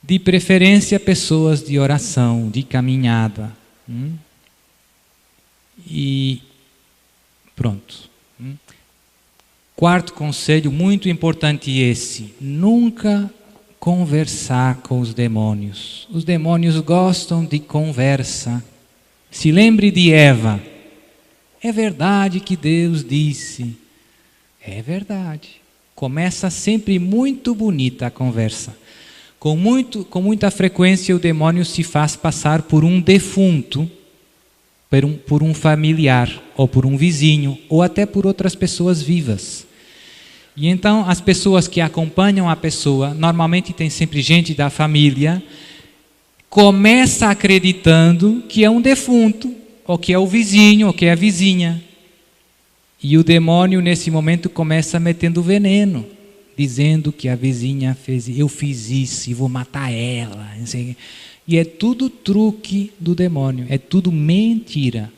De preferência, pessoas de oração, de caminhada. E pronto. 4º conselho, muito importante esse. Nunca conversar com os demônios. Os demônios gostam de conversa. Se lembre de Eva. É verdade que Deus disse. É verdade. Começa sempre muito bonita a conversa. Com muita frequência o demônio se faz passar por um defunto por um familiar, ou por um vizinho, ou até por outras pessoas vivas. E então as pessoas que acompanham a pessoa, normalmente tem sempre gente da família, começa acreditando que é um defunto, ou que é o vizinho, ou que é a vizinha. E o demônio nesse momento começa metendo veneno, dizendo que a vizinha fez, eu fiz isso e vou matar ela. E é tudo truque do demônio, é tudo mentira.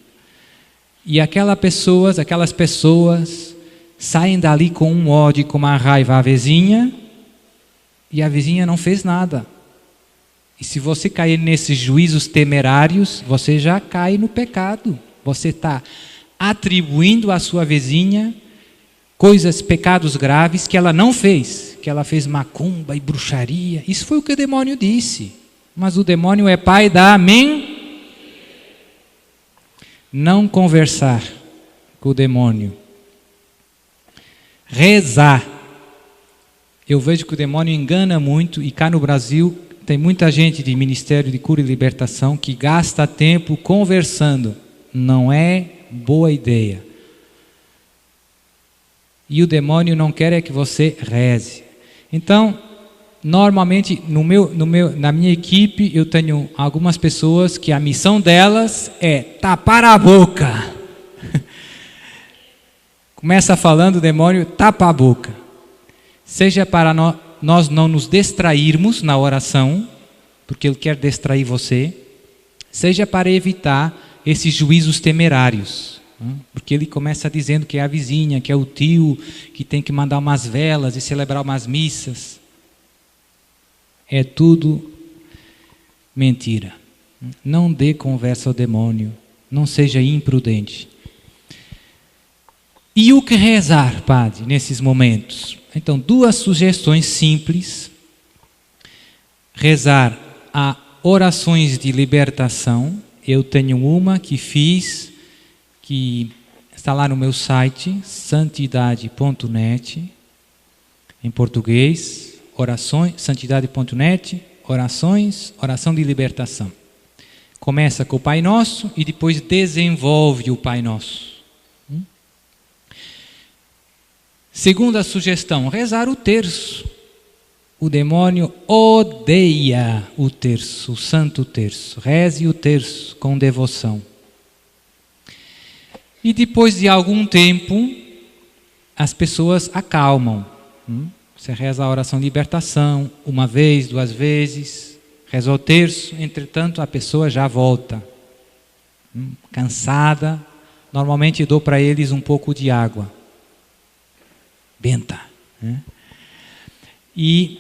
E aquelas pessoas saem dali com um ódio, com uma raiva à vizinha, e a vizinha não fez nada. E se você cair nesses juízos temerários, você já cai no pecado. Você está atribuindo à sua vizinha pecados graves que ela não fez, que ela fez macumba e bruxaria. Isso foi o que o demônio disse. Mas o demônio é pai da não conversar com o demônio. Rezar. Eu vejo que o demônio engana muito, e cá no Brasil tem muita gente de Ministério de Cura e Libertação que gasta tempo conversando. Não é boa ideia. E o demônio não quer é que você reze. Então, normalmente na minha equipe eu tenho algumas pessoas que a missão delas é tapar a boca. Começa falando, o demônio tapa a boca. Seja para nós não nos distrairmos na oração, porque ele quer distrair você, seja para evitar esses juízos temerários, porque ele começa dizendo que é a vizinha, que é o tio, que tem que mandar umas velas e celebrar umas missas. É tudo mentira. Não dê conversa ao demônio, não seja imprudente. E o que rezar, padre, nesses momentos? Então, 2 sugestões simples. Rezar a orações de libertação. Eu tenho uma que fiz, que está lá no meu site, santidade.net, em português, orações, santidade.net, oração de libertação. Começa com o Pai Nosso e depois desenvolve o Pai Nosso. Segunda sugestão, rezar o terço. O demônio odeia o terço, o santo terço. Reze o terço com devoção. E depois de algum tempo, as pessoas acalmam. Você reza a oração de libertação, 1 vez, 2 vezes, reza o terço, entretanto a pessoa já volta. Cansada, normalmente eu dou para eles um pouco de água. Benta. E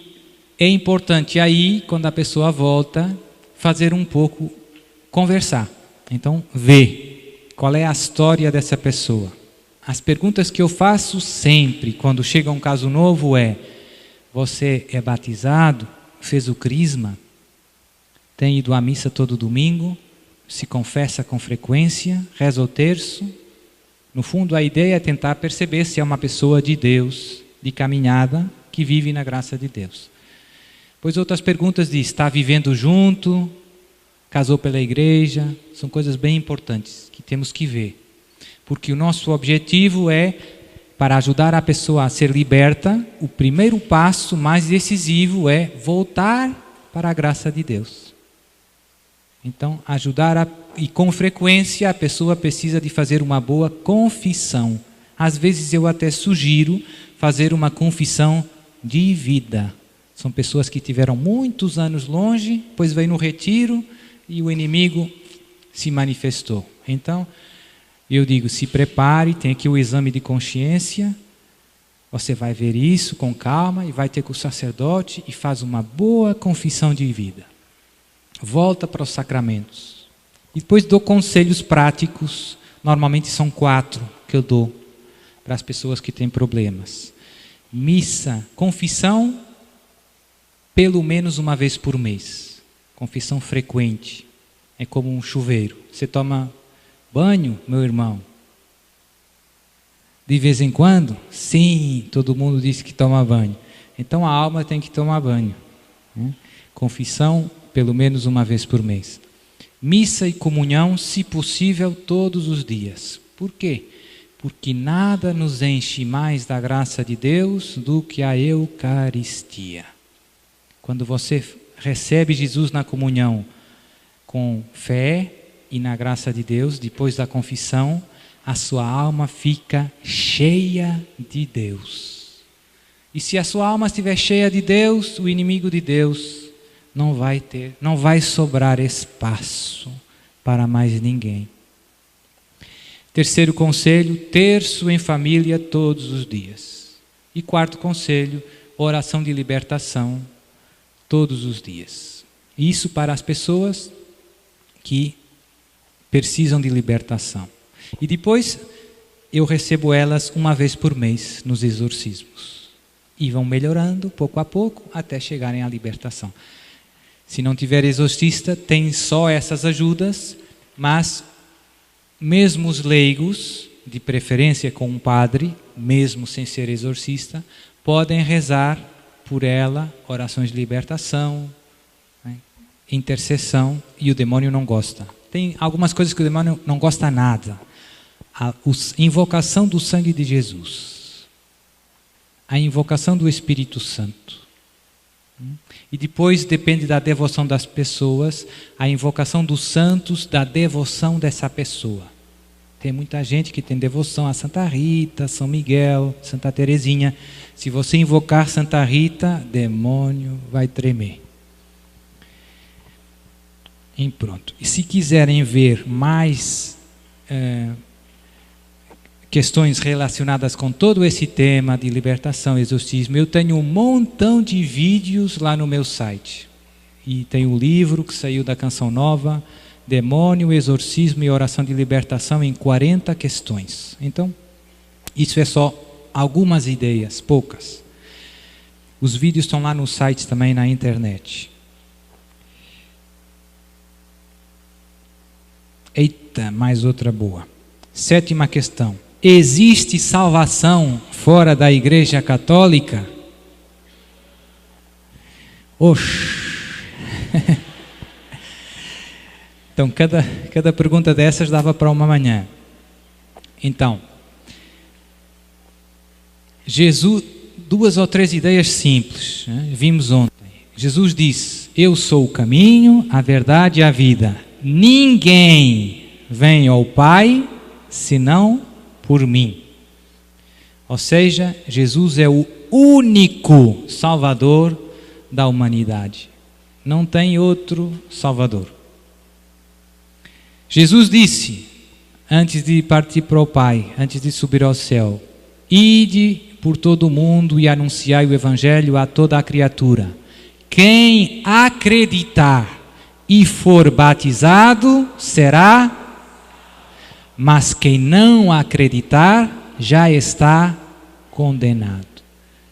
é importante aí, quando a pessoa volta, fazer um pouco, conversar. Então, ver qual é a história dessa pessoa. As perguntas que eu faço sempre, quando chega um caso novo, é: você é batizado? Fez o crisma? Tem ido à missa todo domingo? Se confessa com frequência? Reza o terço? No fundo, a ideia é tentar perceber se é uma pessoa de Deus, de caminhada, que vive na graça de Deus. Pois outras perguntas de está vivendo junto, casou pela igreja, são coisas bem importantes que temos que ver. Porque o nosso objetivo é, para ajudar a pessoa a ser liberta, o primeiro passo mais decisivo é voltar para a graça de Deus. Então, e com frequência a pessoa precisa de fazer uma boa confissão. Às vezes eu até sugiro fazer uma confissão de vida. São pessoas que tiveram muitos anos longe, depois veio no retiro e o inimigo se manifestou. Então, eu digo, se prepare, tem aqui o exame de consciência, você vai ver isso com calma e vai ter com o sacerdote e faz uma boa confissão de vida. Volta para os sacramentos. E depois dou conselhos práticos, normalmente são 4 que eu dou para as pessoas que têm problemas. Missa, confissão, pelo menos 1 vez por mês. Confissão frequente. É como um chuveiro. Você toma banho, meu irmão? De vez em quando? Sim, todo mundo diz que toma banho. Então a alma tem que tomar banho. Confissão, pelo menos 1 vez por mês. Missa e comunhão, se possível, todos os dias. Por quê? Porque nada nos enche mais da graça de Deus do que a Eucaristia. Quando você recebe Jesus na comunhão com fé e na graça de Deus, depois da confissão, a sua alma fica cheia de Deus. E se a sua alma estiver cheia de Deus, o inimigo de Deus não vai sobrar espaço para mais ninguém. Terceiro conselho, terço em família todos os dias. E quarto conselho, oração de libertação todos os dias. Isso para as pessoas que precisam de libertação. E depois eu recebo elas uma vez por mês nos exorcismos. E vão melhorando pouco a pouco até chegarem à libertação. Se não tiver exorcista, tem só essas ajudas, mas mesmo os leigos, de preferência com um padre, mesmo sem ser exorcista, podem rezar por ela, orações de libertação, né, intercessão, e o demônio não gosta. Tem algumas coisas que o demônio não gosta nada. A invocação do sangue de Jesus, a invocação do Espírito Santo. E depois depende da devoção das pessoas, a invocação dos santos, da devoção dessa pessoa. Tem muita gente que tem devoção a Santa Rita, São Miguel, Santa Teresinha. Se você invocar Santa Rita, demônio vai tremer. E pronto. E se quiserem ver mais questões relacionadas com todo esse tema de libertação, exorcismo, eu tenho um montão de vídeos lá no meu site. E tem o livro que saiu da Canção Nova, Demônio, Exorcismo e Oração de Libertação em 40 questões. Então, isso é só algumas ideias, poucas. Os vídeos estão lá no site também, na internet. Eita, mais outra boa. 7ª questão. Existe salvação fora da Igreja Católica? Oxi. Então, cada pergunta dessas dava para uma manhã. Então, Jesus, 2 ou 3 ideias simples, né? Vimos ontem. Jesus disse: eu sou o caminho, a verdade e a vida. Ninguém vem ao Pai senão por mim. Ou seja, Jesus é o único Salvador da humanidade. Não tem outro Salvador. Jesus disse, antes de partir para o Pai, antes de subir ao céu: ide por todo o mundo e anunciai o Evangelho a toda a criatura. Quem acreditar e for batizado será, mas quem não acreditar já está condenado.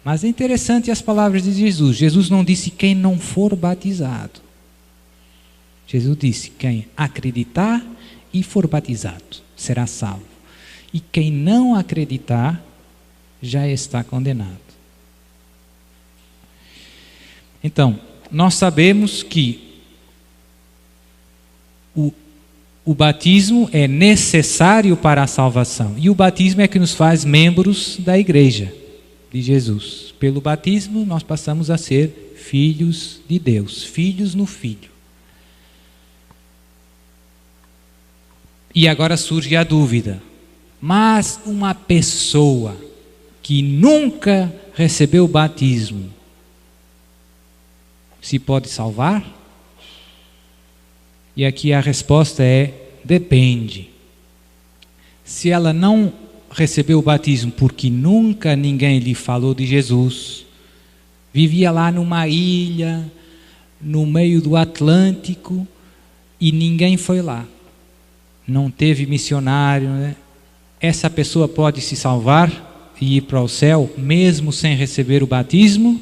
Mas é interessante as palavras de Jesus. Jesus não disse quem não for batizado. Jesus disse: quem acreditar e for batizado será salvo. E quem não acreditar já está condenado. Então, nós sabemos que o batismo é necessário para a salvação. E o batismo é que nos faz membros da igreja de Jesus. Pelo batismo nós passamos a ser filhos de Deus, filhos no Filho. E agora surge a dúvida: mas uma pessoa que nunca recebeu o batismo se pode salvar? E aqui a resposta é: depende. Se ela não recebeu o batismo porque nunca ninguém lhe falou de Jesus, vivia lá numa ilha, no meio do Atlântico, e ninguém foi lá, não teve missionário, né? Essa pessoa pode se salvar e ir para o céu mesmo sem receber o batismo?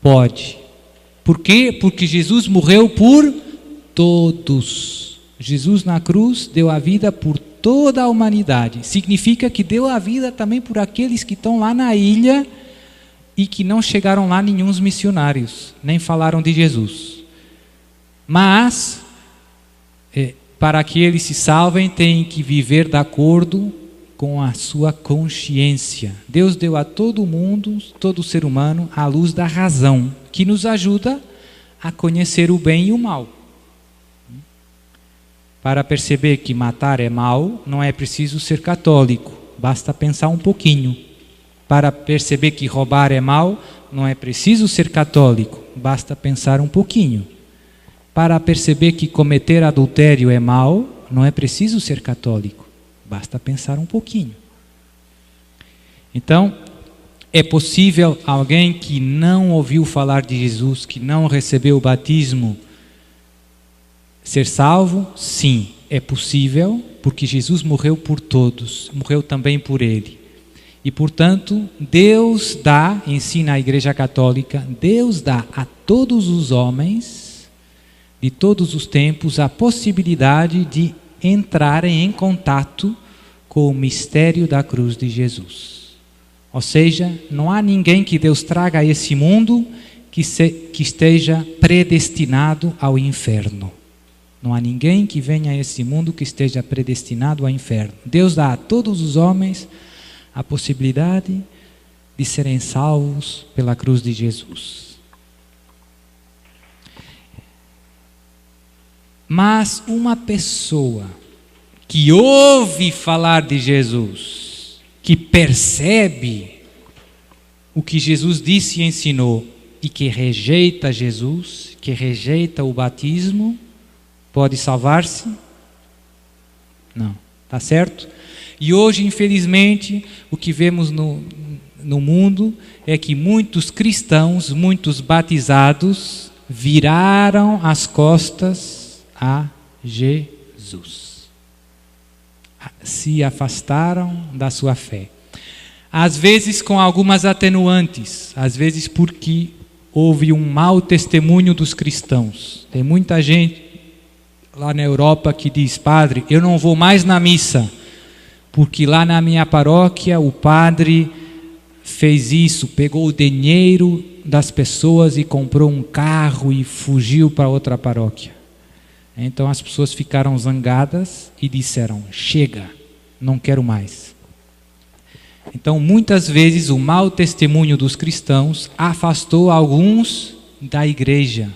Pode. Por quê? Porque Jesus morreu por todos. Jesus na cruz deu a vida por toda a humanidade. Significa que deu a vida também por aqueles que estão lá na ilha e que não chegaram lá nenhuns missionários, nem falaram de Jesus. Mas para que eles se salvem, têm que viver de acordo com a sua consciência. Deus deu a todo mundo, todo ser humano, a luz da razão, que nos ajuda a conhecer o bem e o mal. Para perceber que matar é mal, não é preciso ser católico, basta pensar um pouquinho. Para perceber que roubar é mal, não é preciso ser católico, basta pensar um pouquinho. Para perceber que cometer adultério é mal, não é preciso ser católico, basta pensar um pouquinho. Então, é possível alguém que não ouviu falar de Jesus, que não recebeu o batismo, ser salvo? Sim, é possível, porque Jesus morreu por todos, morreu também por ele. E, portanto, Deus dá, ensina a Igreja Católica, Deus dá a todos os homens, de todos os tempos, a possibilidade de entrarem em contato com o mistério da cruz de Jesus. Ou seja, não há ninguém que Deus traga a esse mundo que esteja predestinado ao inferno. Não há ninguém que venha a esse mundo que esteja predestinado ao inferno. Deus dá a todos os homens a possibilidade de serem salvos pela cruz de Jesus. Mas uma pessoa que ouve falar de Jesus, que percebe o que Jesus disse e ensinou, e que rejeita Jesus, que rejeita o batismo, pode salvar-se? Não, tá certo? E hoje, infelizmente, o que vemos no mundo é que muitos cristãos, muitos batizados, viraram as costas a Jesus. Se afastaram da sua fé. Às vezes com algumas atenuantes, às vezes porque houve um mau testemunho dos cristãos. Tem muita gente lá na Europa que diz: padre, eu não vou mais na missa, porque lá na minha paróquia o padre fez isso, pegou o dinheiro das pessoas e comprou um carro e fugiu para outra paróquia. Então as pessoas ficaram zangadas e disseram: chega, não quero mais. Então muitas vezes o mau testemunho dos cristãos afastou alguns da igreja.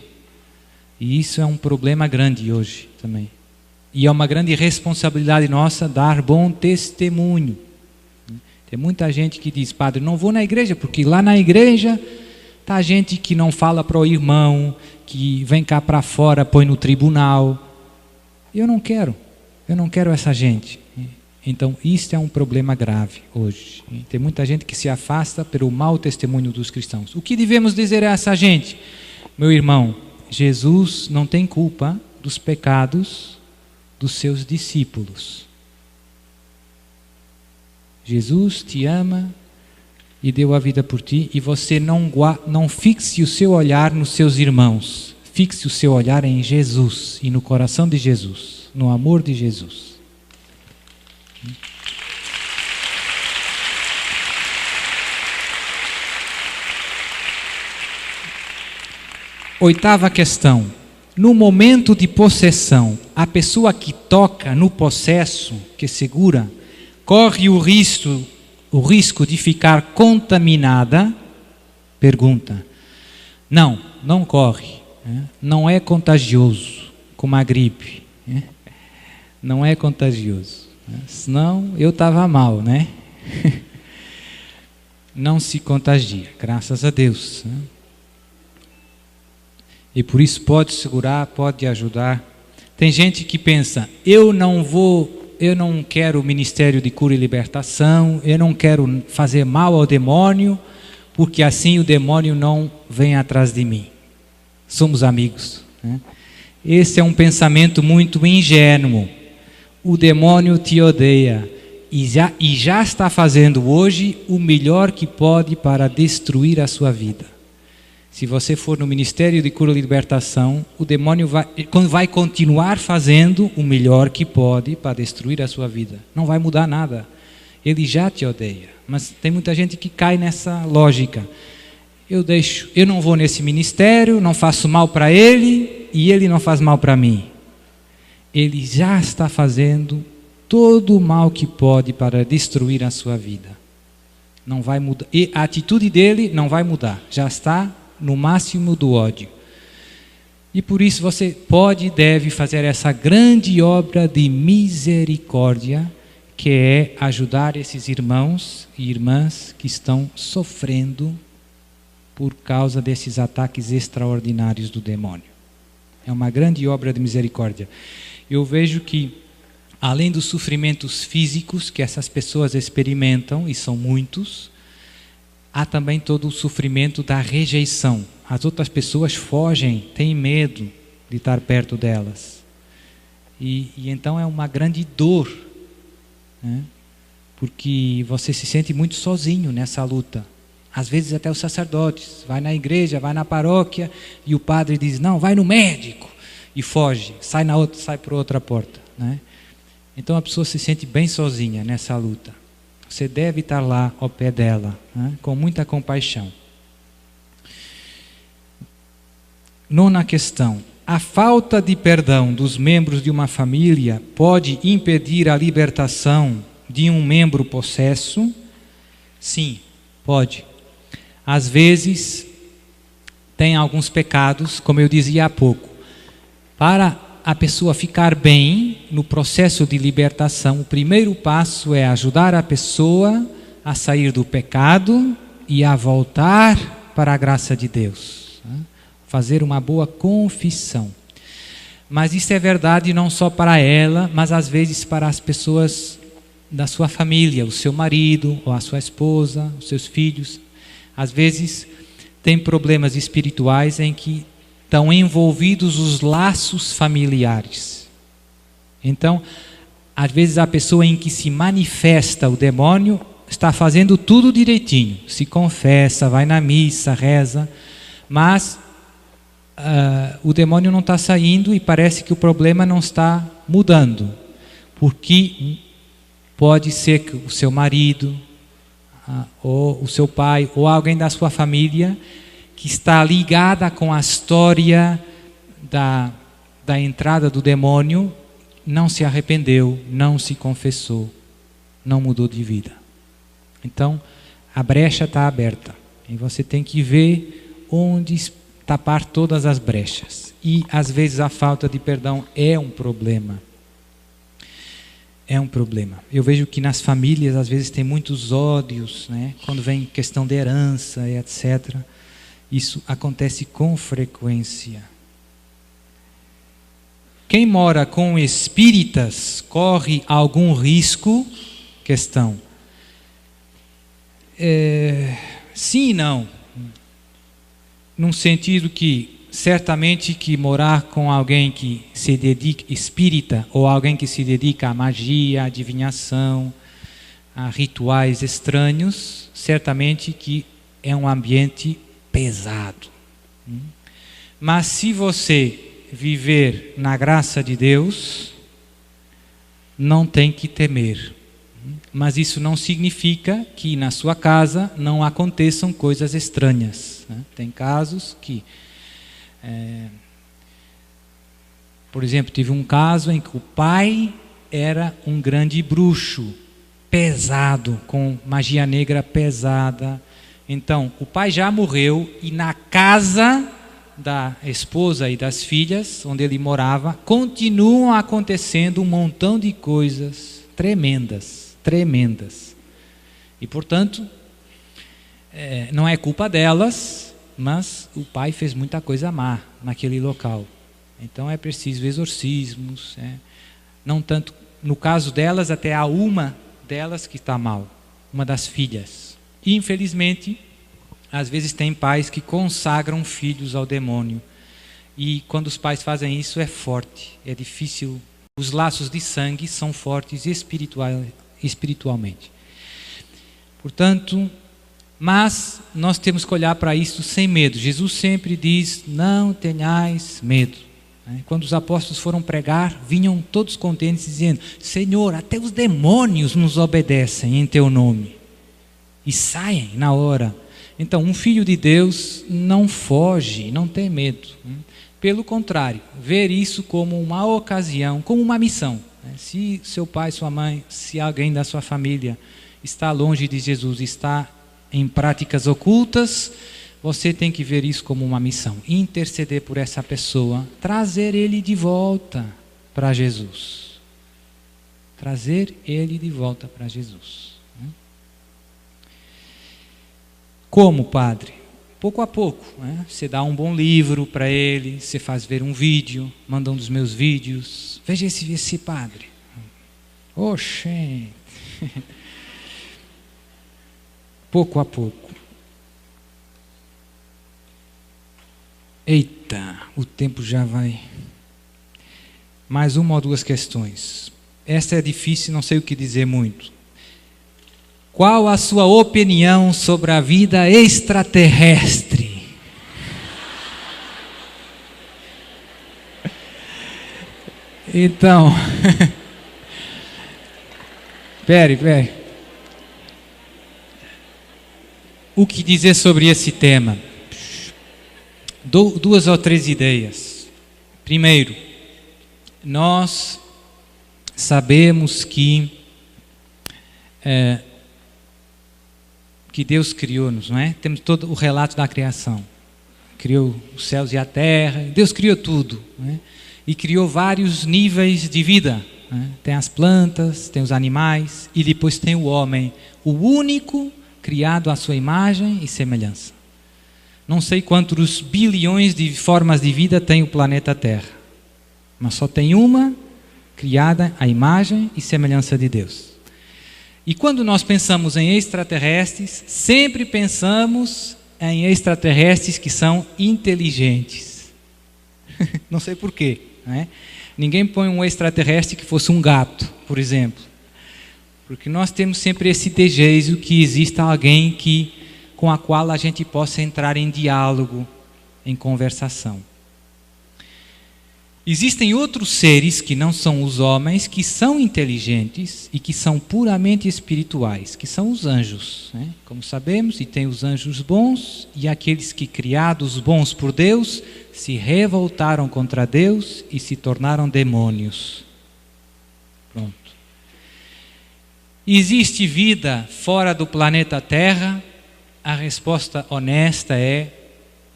E isso é um problema grande hoje também. E é uma grande responsabilidade nossa dar bom testemunho. Tem muita gente que diz: padre, não vou na igreja, porque lá na igreja está gente que não fala para o irmão, que vem cá para fora, põe no tribunal. Eu não quero essa gente. Então isso é um problema grave hoje. Tem muita gente que se afasta pelo mau testemunho dos cristãos. O que devemos dizer a essa gente? Meu irmão, Jesus não tem culpa dos pecados dos seus discípulos. Jesus te ama e deu a vida por ti, e você não fixe o seu olhar nos seus irmãos. Fixe o seu olhar em Jesus e no coração de Jesus, no amor de Jesus. Oitava questão. No momento de possessão, a pessoa que toca no possesso, que segura, corre o risco de ficar contaminada? Pergunta. Não corre. Não é contagioso, como a gripe. Não é contagioso. Senão eu estava mal, né? Não se contagia, graças a Deus. E por isso pode segurar, pode ajudar. Tem gente que pensa: eu não quero o ministério de cura e libertação, eu não quero fazer mal ao demônio, porque assim o demônio não vem atrás de mim. Somos amigos. Esse é um pensamento muito ingênuo. O demônio te odeia e já está fazendo hoje o melhor que pode para destruir a sua vida. Se você for no Ministério de Cura e Libertação, o demônio vai continuar fazendo o melhor que pode para destruir a sua vida. Não vai mudar nada. Ele já te odeia. Mas tem muita gente que cai nessa lógica. Eu não vou nesse ministério, não faço mal para ele e ele não faz mal para mim. ele já está fazendo todo o mal que pode para destruir a sua vida. Não vai mudar. E a atitude dele não vai mudar. Já está no máximo do ódio. E por isso você pode e deve fazer essa grande obra de misericórdia, que é ajudar esses irmãos e irmãs que estão sofrendo por causa desses ataques extraordinários do demônio. É uma grande obra de misericórdia. Eu vejo que, além dos sofrimentos físicos que essas pessoas experimentam, e são muitos, há também todo o sofrimento da rejeição. As outras pessoas fogem, têm medo de estar perto delas. E então é uma grande dor, né? Porque você se sente muito sozinho nessa luta. Às vezes até os sacerdotes, vai na igreja, vai na paróquia, e o padre diz, não, vai no médico, e foge, sai por outra porta, né? Então a pessoa se sente bem sozinha nessa luta. Você deve estar lá ao pé dela, né? Com muita compaixão. Nona questão. A falta de perdão dos membros de uma família pode impedir a libertação de um membro possesso? Sim, pode. Às vezes, tem alguns pecados, como eu dizia há pouco. Para a pessoa ficar bem no processo de libertação, o primeiro passo é ajudar a pessoa a sair do pecado e a voltar para a graça de Deus. Fazer uma boa confissão. Mas isso é verdade não só para ela, mas às vezes para as pessoas da sua família, o seu marido, ou a sua esposa, os seus filhos. Às vezes tem problemas espirituais em que estão envolvidos os laços familiares. Então, às vezes a pessoa em que se manifesta o demônio está fazendo tudo direitinho, se confessa, vai na missa, reza, mas o demônio não está saindo e parece que o problema não está mudando, porque pode ser que o seu marido, ou o seu pai, ou alguém da sua família que está ligada com a história da entrada do demônio, não se arrependeu, não se confessou, não mudou de vida. Então, a brecha está aberta. E você tem que ver onde tapar todas as brechas. E, às vezes, a falta de perdão é um problema. É um problema. Eu vejo que nas famílias, às vezes, tem muitos ódios, né? Quando vem questão de herança e etc. Isso acontece com frequência. Quem mora com espíritas corre algum risco? Questão. Sim e não. Num sentido que, certamente que morar com alguém que se dedica, espírita, ou alguém que se dedica à magia, à adivinhação, a rituais estranhos, certamente que é um ambiente pesado. Mas se você viver na graça de Deus, não tem que temer. Mas isso não significa que na sua casa não aconteçam coisas estranhas, né? Tem casos que, por exemplo, tive um caso em que o pai era um grande bruxo, pesado, com magia negra pesada. Então, o pai já morreu e na casa da esposa e das filhas, onde ele morava, continuam acontecendo um montão de coisas tremendas. E, portanto, não é culpa delas, mas o pai fez muita coisa má naquele local. Então é preciso exorcismos, não tanto, no caso delas, até há uma delas que está mal, uma das filhas. E, infelizmente, às vezes tem pais que consagram filhos ao demônio. E quando os pais fazem isso é forte, é difícil. Os laços de sangue são fortes espiritualmente. Portanto, mas nós temos que olhar para isso sem medo. Jesus sempre diz, não tenhais medo. Quando os apóstolos foram pregar, vinham todos contentes dizendo, Senhor, até os demônios nos obedecem em teu nome. E saem na hora. Então, um filho de Deus não foge, não tem medo. pelo contrário, ver isso como uma ocasião, como uma missão. Se seu pai, sua mãe, se alguém da sua família está longe de Jesus, está em práticas ocultas, você tem que ver isso como uma missão. Interceder por essa pessoa, trazer ele de volta para Jesus. Trazer ele de volta para Jesus. Como, padre? Pouco a pouco. Você dá um bom livro para ele, você faz ver um vídeo, manda um dos meus vídeos. Veja esse padre. Oxê. Pouco a pouco. Eita, o tempo já vai. Mais uma ou duas questões. Essa é difícil, não sei o que dizer muito. Qual a sua opinião sobre a vida extraterrestre? Então, pere. O que dizer sobre esse tema? Duas ou três ideias. Primeiro, nós sabemos que Deus criou-nos, não é? Temos todo o relato da criação. Criou os céus e a terra, Deus criou tudo, não é? E criou vários níveis de vida, não é? Tem as plantas, tem os animais e depois tem o homem, o único criado à sua imagem e semelhança. Não sei quantos bilhões de formas de vida tem o planeta Terra, mas só tem uma criada à imagem e semelhança de Deus. E quando nós pensamos em extraterrestres, sempre pensamos em extraterrestres que são inteligentes. Não sei porquê, né? Ninguém põe um extraterrestre que fosse um gato, por exemplo. Porque nós temos sempre esse desejo que exista alguém com a qual a gente possa entrar em diálogo, em conversação. Existem outros seres que não são os homens, que são inteligentes e que são puramente espirituais, que são os anjos, né? Como sabemos, e tem os anjos bons e aqueles que, criados bons por Deus, se revoltaram contra Deus e se tornaram demônios. Pronto. Existe vida fora do planeta Terra? A resposta honesta é: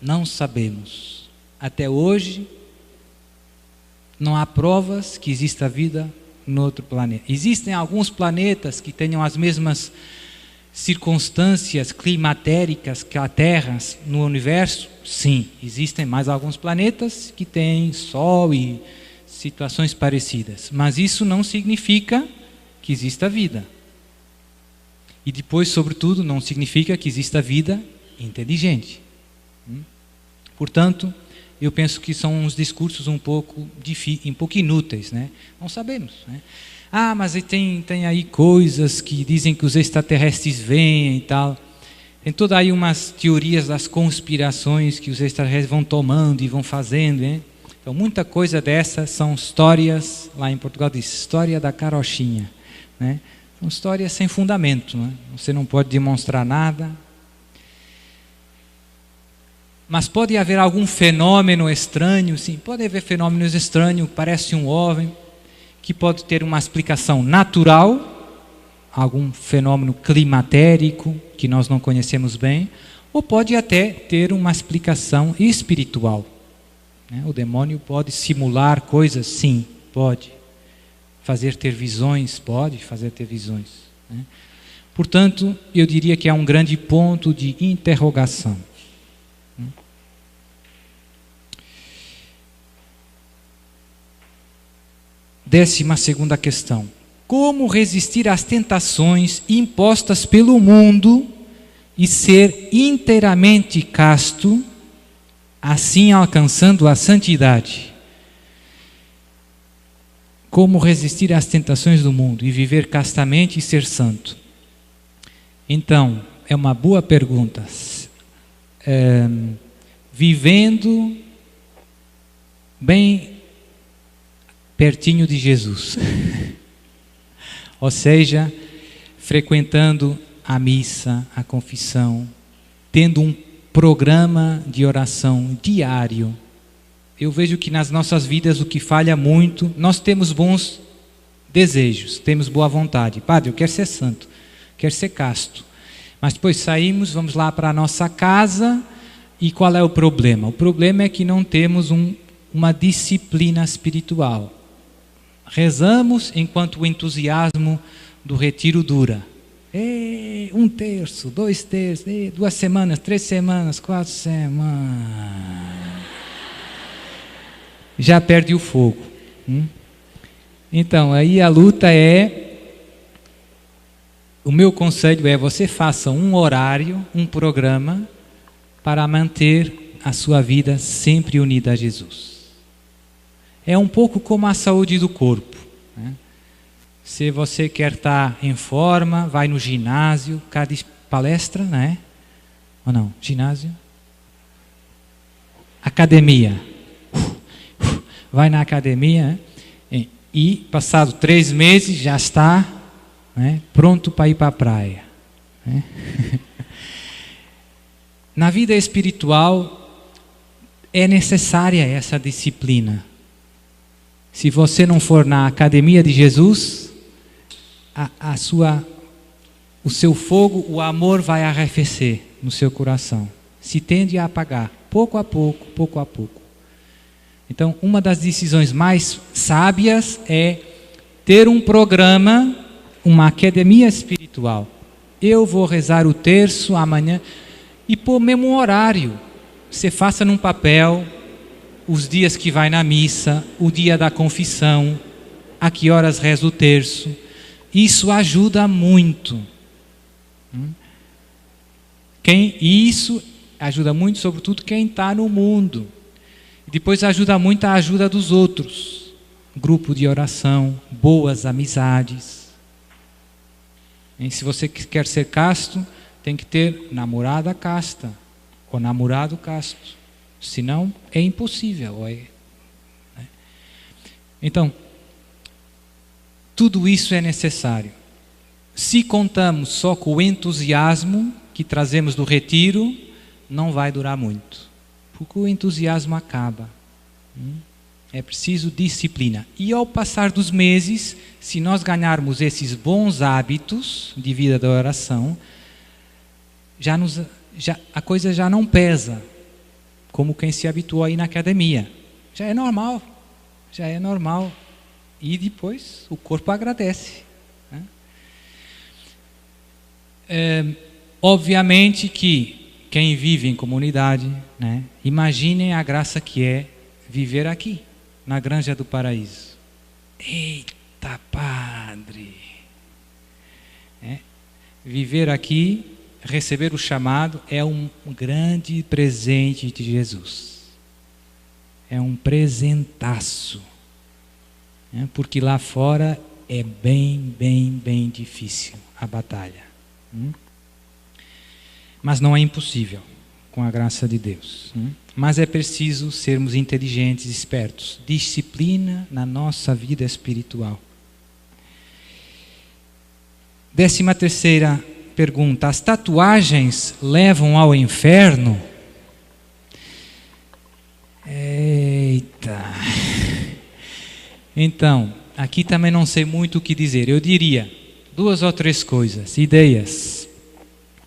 não sabemos. Até hoje, não há provas que exista vida no outro planeta. Existem alguns planetas que tenham as mesmas circunstâncias climatéricas que a Terra no universo? Sim, existem mais alguns planetas que têm Sol e situações parecidas. Mas isso não significa que exista vida. E depois, sobretudo, não significa que exista vida inteligente. Portanto, eu penso que são uns discursos um pouco inúteis, né? Não sabemos, né? Mas tem aí coisas que dizem que os extraterrestres vêm e tal. Tem toda aí umas teorias das conspirações que os extraterrestres vão tomando e vão fazendo, né? Então, muita coisa dessas são histórias, lá em Portugal diz, história da carochinha, né? São histórias sem fundamento, né? Você não pode demonstrar nada. Mas pode haver algum fenômeno estranho? Sim, pode haver fenômenos estranhos, parece um OVNI, que pode ter uma explicação natural, algum fenômeno climatérico que nós não conhecemos bem, ou pode até ter uma explicação espiritual. O demônio pode simular coisas? Sim, pode. Fazer ter visões? Pode fazer ter visões. Portanto, eu diria que há um grande ponto de interrogação. 12ª questão. Como resistir às tentações impostas pelo mundo e ser inteiramente casto, assim alcançando a santidade? Como resistir às tentações do mundo e viver castamente e ser santo? Então, é uma boa pergunta. Vivendo bem pertinho de Jesus. Ou seja, frequentando a missa, a confissão, tendo um programa de oração diário. eu vejo que nas nossas vidas o que falha muito, nós temos bons desejos, temos boa vontade. Padre, eu quero ser santo, quero ser casto. Mas depois saímos, vamos lá para a nossa casa, e qual é o problema? O problema é que não temos uma disciplina espiritual. Rezamos enquanto o entusiasmo do retiro dura. 1 terço, 2 terços, 2 semanas, 3 semanas, 4 semanas. Já perde o fogo. Então, aí a luta é... O meu conselho é: você faça um horário, um programa, para manter a sua vida sempre unida a Jesus. É um pouco como a saúde do corpo, né? Se você quer estar em forma, vai no ginásio, cada palestra, né? Ou não? Ginásio? Academia. Vai na academia, né? E passado 3 meses já está, né, pronto para ir para a praia, né? Na vida espiritual é necessária essa disciplina. Se você não for na academia de Jesus, o seu fogo, o amor vai arrefecer no seu coração. Se tende a apagar, pouco a pouco, pouco a pouco. Então, uma das decisões mais sábias é ter um programa, uma academia espiritual. Eu vou rezar o terço amanhã, e pôr mesmo um horário. Você faça num papel os dias que vai na missa, o dia da confissão, a que horas reza o terço. Isso ajuda muito. E isso ajuda muito, sobretudo, quem está no mundo. Depois ajuda muito a ajuda dos outros. Grupo de oração, boas amizades. E se você quer ser casto, tem que ter namorada casta, ou namorado casto. Senão é impossível. Né? Então, tudo isso é necessário. Se contamos só com o entusiasmo que trazemos do retiro, não vai durar muito. Porque o entusiasmo acaba. É preciso disciplina. E ao passar dos meses, se nós ganharmos esses bons hábitos de vida da oração, a coisa já não pesa, como quem se habituou a ir na academia. Já é normal. E depois o corpo agradece. Né? Obviamente que quem vive em comunidade, né, imaginem a graça que é viver aqui, na Granja do Paraíso. Eita, padre! Viver aqui, receber o chamado, é um grande presente de Jesus. É um presentaço. Porque lá fora é bem difícil a batalha. Mas não é impossível, com a graça de Deus. Mas é preciso sermos inteligentes, espertos. Disciplina na nossa vida espiritual. 13ª pergunta: as tatuagens levam ao inferno? Eita! Então, aqui também não sei muito o que dizer. Eu diria 2 ou 3 coisas, ideias.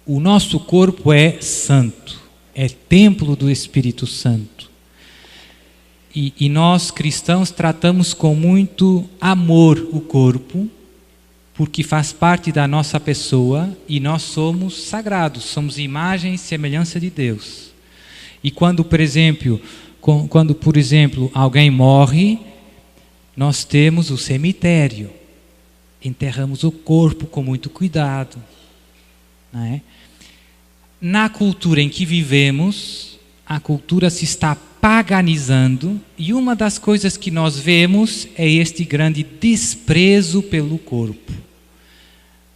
O nosso corpo é santo, é templo do Espírito Santo. E nós cristãos tratamos com muito amor o corpo, porque faz parte da nossa pessoa e nós somos sagrados, somos imagem e semelhança de Deus. E quando, por exemplo, alguém morre, nós temos o cemitério, enterramos o corpo com muito cuidado. Não é? Na cultura em que vivemos, a cultura se está paganizando, e uma das coisas que nós vemos é este grande desprezo pelo corpo.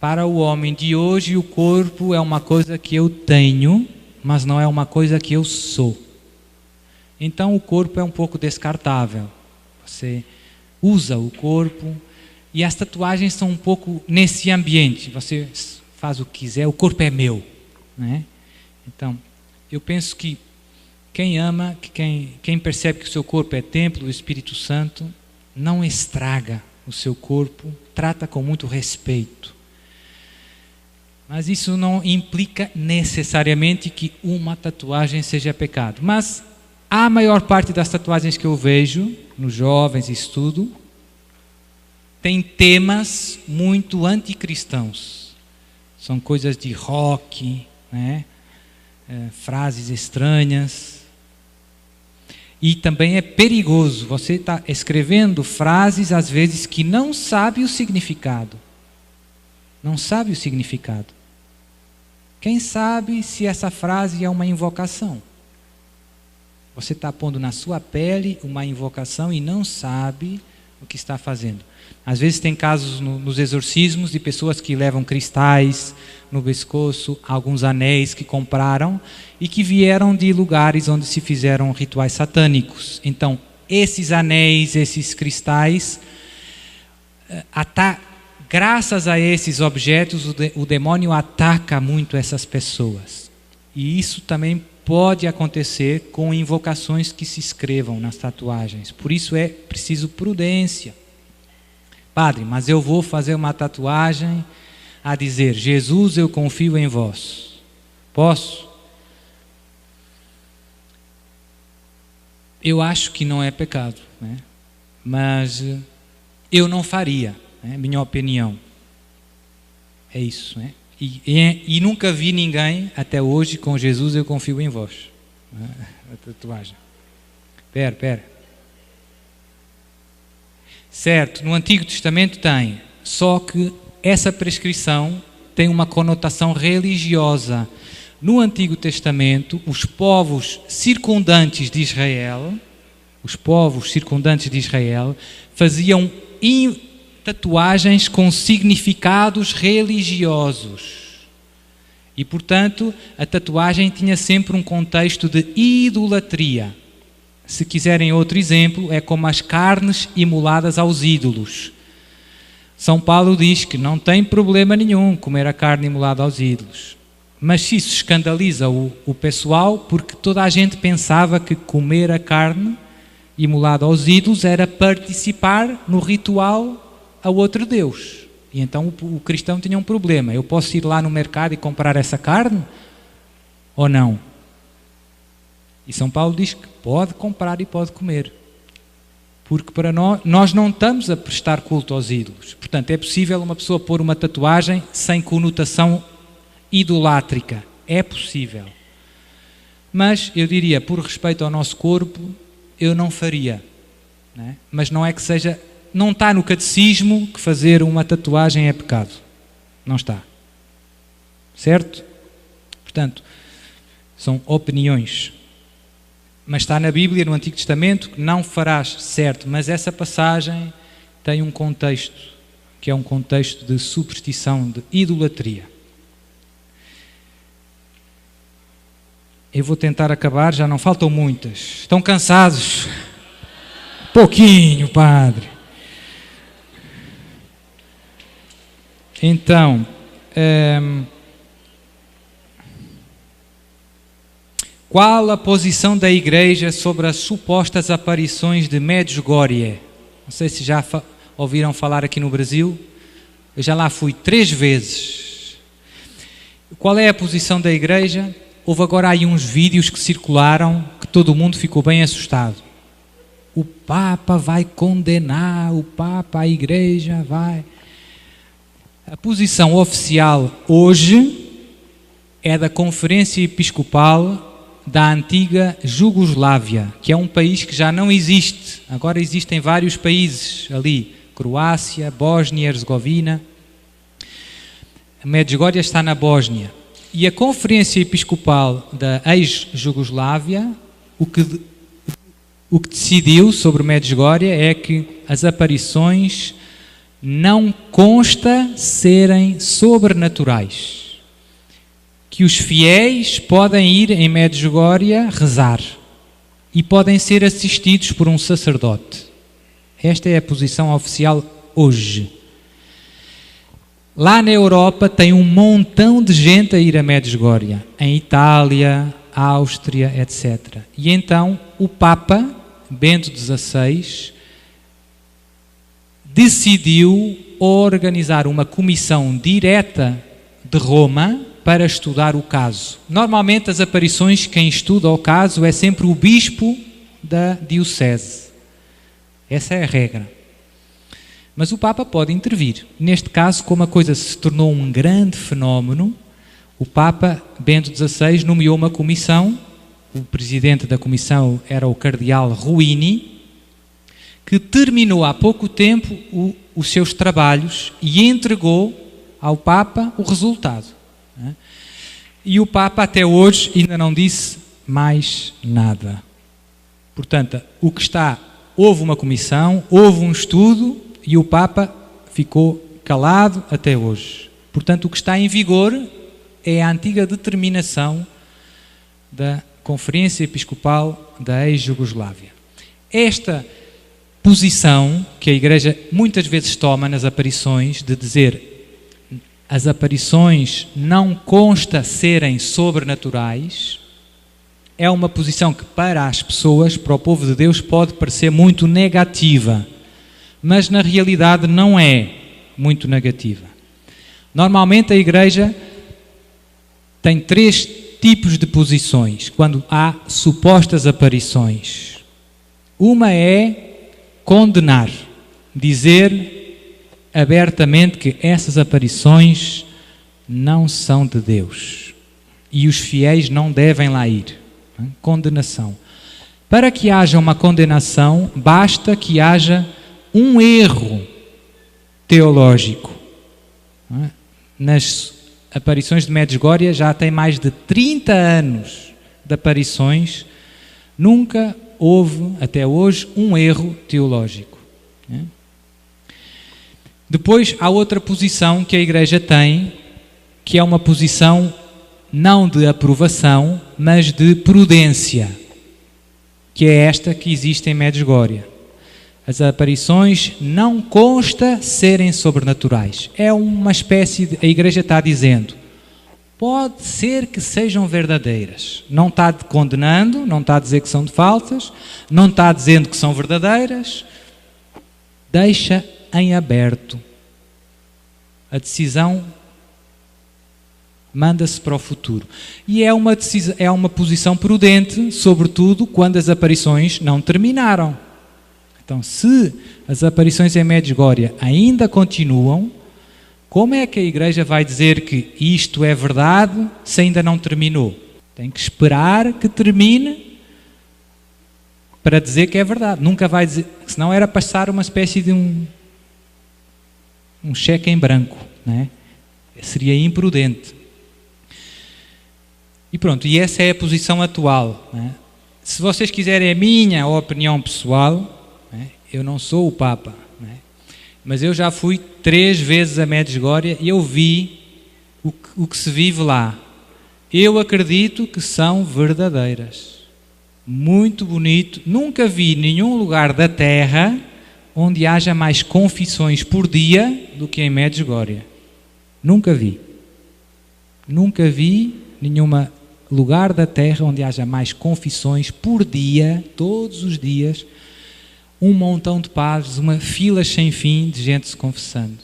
Para o homem de hoje, o corpo é uma coisa que eu tenho, mas não é uma coisa que eu sou. Então o corpo é um pouco descartável. Você usa o corpo, e as tatuagens são um pouco nesse ambiente. Você faz o que quiser, o corpo é meu, né? Então, eu penso que Quem ama, quem percebe que o seu corpo é templo do Espírito Santo, não estraga o seu corpo, trata com muito respeito. Mas isso não implica necessariamente que uma tatuagem seja pecado. Mas a maior parte das tatuagens que eu vejo nos jovens e estudo tem temas muito anticristãos. São coisas de rock, né? Frases estranhas. E também é perigoso. Você está escrevendo frases, às vezes, que não sabe o significado. Não sabe o significado. Quem sabe se essa frase é uma invocação? Você está pondo na sua pele uma invocação e não sabe o que está fazendo. Às vezes tem casos nos exorcismos de pessoas que levam cristais no pescoço, alguns anéis que compraram e que vieram de lugares onde se fizeram rituais satânicos. Então, esses anéis, esses cristais, graças a esses objetos, o demônio ataca muito essas pessoas. E isso também pode acontecer com invocações que se escrevam nas tatuagens. Por isso é preciso prudência. Padre, mas eu vou fazer uma tatuagem a dizer: Jesus, eu confio em vós. Posso? Eu acho que não é pecado, né? Mas eu não faria, né? Minha opinião. É isso, né? E nunca vi ninguém até hoje com Jesus, eu confio em vós. A tatuagem. Pera. Certo, no Antigo Testamento tem, só que essa prescrição tem uma conotação religiosa. No Antigo Testamento, os povos circundantes de Israel faziam tatuagens com significados religiosos. E, portanto, a tatuagem tinha sempre um contexto de idolatria. Se quiserem outro exemplo, é como as carnes imoladas aos ídolos. São Paulo diz que não tem problema nenhum comer a carne imolada aos ídolos. Mas isso escandaliza o pessoal, porque toda a gente pensava que comer a carne imolada aos ídolos era participar no ritual a outro Deus. E então o cristão tinha um problema. Eu posso ir lá no mercado e comprar essa carne? Ou não? E São Paulo diz que pode comprar e pode comer. Porque para nós não estamos a prestar culto aos ídolos. Portanto, é possível uma pessoa pôr uma tatuagem sem conotação idolátrica. É possível. Mas eu diria, por respeito ao nosso corpo, eu não faria. Né? Mas não é que seja... Não está no catecismo que fazer uma tatuagem é pecado. Não está. Certo? Portanto, são opiniões. Mas está na Bíblia, no Antigo Testamento, que não farás, certo. Mas essa passagem tem um contexto, que é um contexto de superstição, de idolatria. Eu vou tentar acabar, já não faltam muitas. Estão cansados? Pouquinho, padre. Então, qual a posição da Igreja sobre as supostas aparições de Medjugorje? Não sei se já ouviram falar aqui no Brasil. Eu já lá fui 3 vezes. Qual é a posição da Igreja? Houve agora aí uns vídeos que circularam que todo mundo ficou bem assustado. O Papa vai condenar, a Igreja vai... A posição oficial hoje é da Conferência Episcopal da antiga Jugoslávia, que é um país que já não existe. Agora existem vários países ali, Croácia, Bósnia e Herzegovina. A Medjugorje está na Bósnia. E a Conferência Episcopal da ex-Jugoslávia, o que decidiu sobre Medjugorje é que as aparições não consta serem sobrenaturais. Que os fiéis podem ir em Medjugorje rezar e podem ser assistidos por um sacerdote. Esta é a posição oficial hoje. Lá na Europa tem um montão de gente a ir a Medjugorje. Em Itália, Áustria, etc. E então o Papa Bento XVI decidiu organizar uma comissão direta de Roma para estudar o caso. Normalmente as aparições, quem estuda o caso é sempre o bispo da diocese. Essa é a regra. Mas o Papa pode intervir. Neste caso, como a coisa se tornou um grande fenómeno, o Papa Bento XVI nomeou uma comissão. O presidente da comissão era o cardeal Ruini, que terminou há pouco tempo os seus trabalhos e entregou ao Papa o resultado. E o Papa até hoje ainda não disse mais nada. Portanto, houve uma comissão, houve um estudo e o Papa ficou calado até hoje. Portanto, o que está em vigor é a antiga determinação da Conferência Episcopal da ex-Jugoslávia. Esta posição que a Igreja muitas vezes toma nas aparições, de dizer as aparições não consta serem sobrenaturais, é uma posição que para as pessoas, para o povo de Deus, pode parecer muito negativa, mas na realidade não é muito negativa. Normalmente a Igreja tem 3 tipos de posições quando há supostas aparições. Uma é condenar, dizer abertamente que essas aparições não são de Deus e os fiéis não devem lá ir. Condenação. Para que haja uma condenação, basta que haja um erro teológico. Nas aparições de Medjugorje já tem mais de 30 anos de aparições, nunca houve, até hoje, um erro teológico. Depois, há outra posição que a Igreja tem, que é uma posição não de aprovação, mas de prudência, que é esta que existe em Medjugorje. As aparições não consta serem sobrenaturais. É uma espécie de... A Igreja está dizendo, pode ser que sejam verdadeiras. Não está condenando, não está a dizer que são de falsas, não está dizendo que são verdadeiras. Deixa em aberto. A decisão manda-se para o futuro. E é uma posição prudente, sobretudo quando as aparições não terminaram. Então, se as aparições em Medjugorje ainda continuam, como é que a Igreja vai dizer que isto é verdade se ainda não terminou? Tem que esperar que termine para dizer que é verdade. Nunca vai dizer, senão era passar uma espécie de um cheque em branco, não é? Seria imprudente. E pronto, e essa é a posição atual, não é? Se vocês quiserem a minha opinião pessoal, não é? Eu não sou o Papa, não é? Mas eu já fui 3 vezes a Medjugorje e eu vi o que se vive lá. Eu acredito que são verdadeiras. Muito bonito. Nunca vi nenhum lugar da Terra onde haja mais confissões por dia do que em Medjugorje. Nunca vi. Nunca vi nenhum lugar da Terra onde haja mais confissões por dia, todos os dias, um montão de padres, uma fila sem fim de gente se confessando.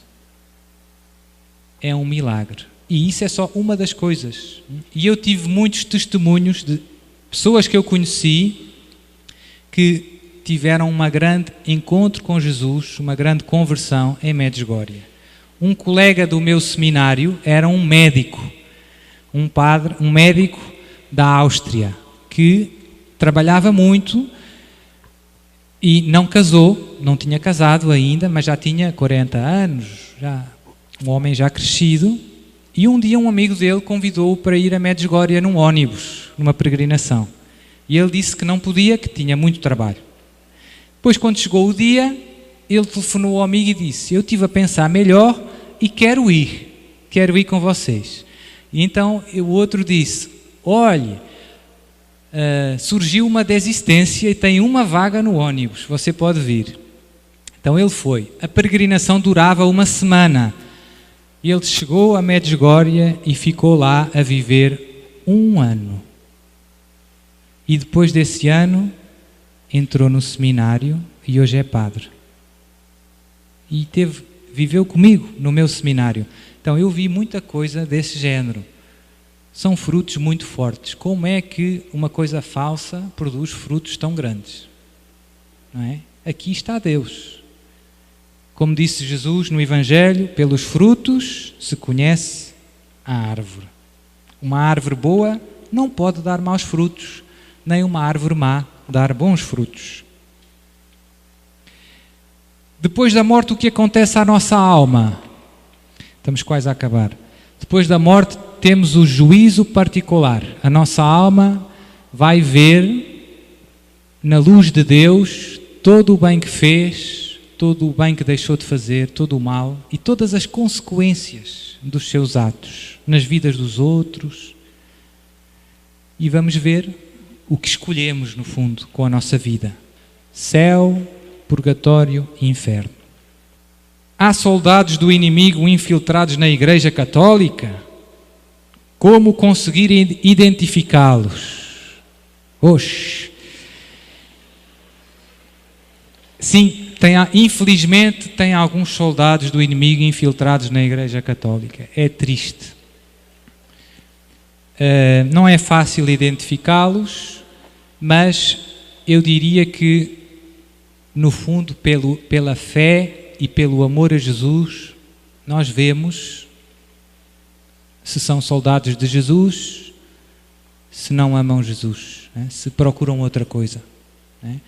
É um milagre. E isso é só uma das coisas. E eu tive muitos testemunhos de pessoas que eu conheci que tiveram um grande encontro com Jesus, uma grande conversão em Medjugorje. Um colega do meu seminário era um médico, um médico da Áustria, que trabalhava muito e não casou, não tinha casado ainda, mas já tinha 40 anos, já, um homem já crescido. E um dia um amigo dele convidou-o para ir a Medjugorje num ônibus, numa peregrinação. E ele disse que não podia, que tinha muito trabalho. Depois, quando chegou o dia, ele telefonou ao amigo e disse: eu estive a pensar melhor e quero ir com vocês. E então o outro disse: olhe, surgiu uma desistência e tem uma vaga no ônibus, você pode vir. Então ele foi. A peregrinação durava uma semana. E ele chegou a Medjugorje e ficou lá a viver 1 ano. E depois desse ano, entrou no seminário e hoje é padre. E viveu comigo no meu seminário. Então eu vi muita coisa desse género. São frutos muito fortes. Como é que uma coisa falsa produz frutos tão grandes? Não é? Aqui está Deus. Como disse Jesus no Evangelho, pelos frutos se conhece a árvore. Uma árvore boa não pode dar maus frutos, nem uma árvore má dar bons frutos. Depois da morte, o que acontece à nossa alma? Estamos quase a acabar. Depois da morte, temos o juízo particular. A nossa alma vai ver, na luz de Deus, todo o bem que fez, todo o bem que deixou de fazer, todo o mal e todas as consequências dos seus atos nas vidas dos outros. E vamos ver o que escolhemos, no fundo, com a nossa vida. Céu, purgatório e inferno. Há soldados do inimigo infiltrados na Igreja Católica? Como conseguir identificá-los? Oxe! Sim, infelizmente tem alguns soldados do inimigo infiltrados na Igreja Católica. É triste. Não é fácil identificá-los, mas eu diria que, no fundo, pela fé e pelo amor a Jesus, nós vemos se são soldados de Jesus, se não amam Jesus, né? Se procuram outra coisa, né?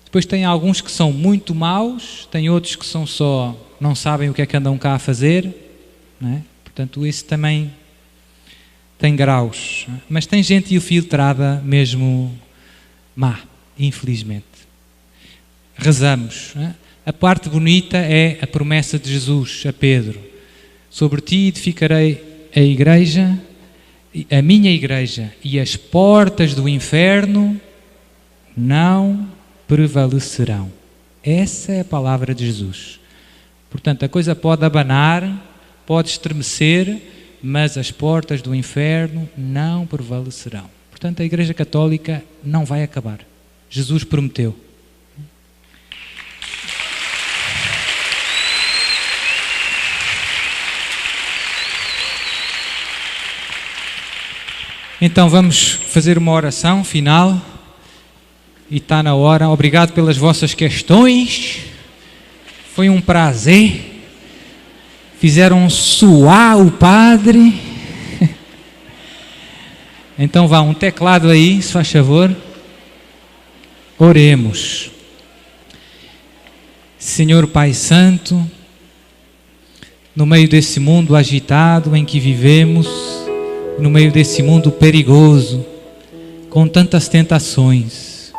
Depois tem alguns que são muito maus, tem outros que são só, não sabem o que é que andam cá a fazer, né? Portanto, isso também tem graus, né? Mas tem gente infiltrada mesmo má, infelizmente. Rezamos, né? A parte bonita é a promessa de Jesus a Pedro: sobre ti edificarei a igreja, a minha igreja, e as portas do inferno não prevalecerão. Essa é a palavra de Jesus. Portanto, a coisa pode abanar, pode estremecer, mas as portas do inferno não prevalecerão. Portanto, a Igreja Católica não vai acabar. Jesus prometeu. Então vamos fazer uma oração final. E está na hora. Obrigado pelas vossas questões. Foi um prazer. Fizeram suar o padre. Então vá, um teclado aí, se faz favor. Oremos. Senhor Pai Santo, no meio desse mundo agitado em que vivemos, no meio desse mundo perigoso, com tantas tentações,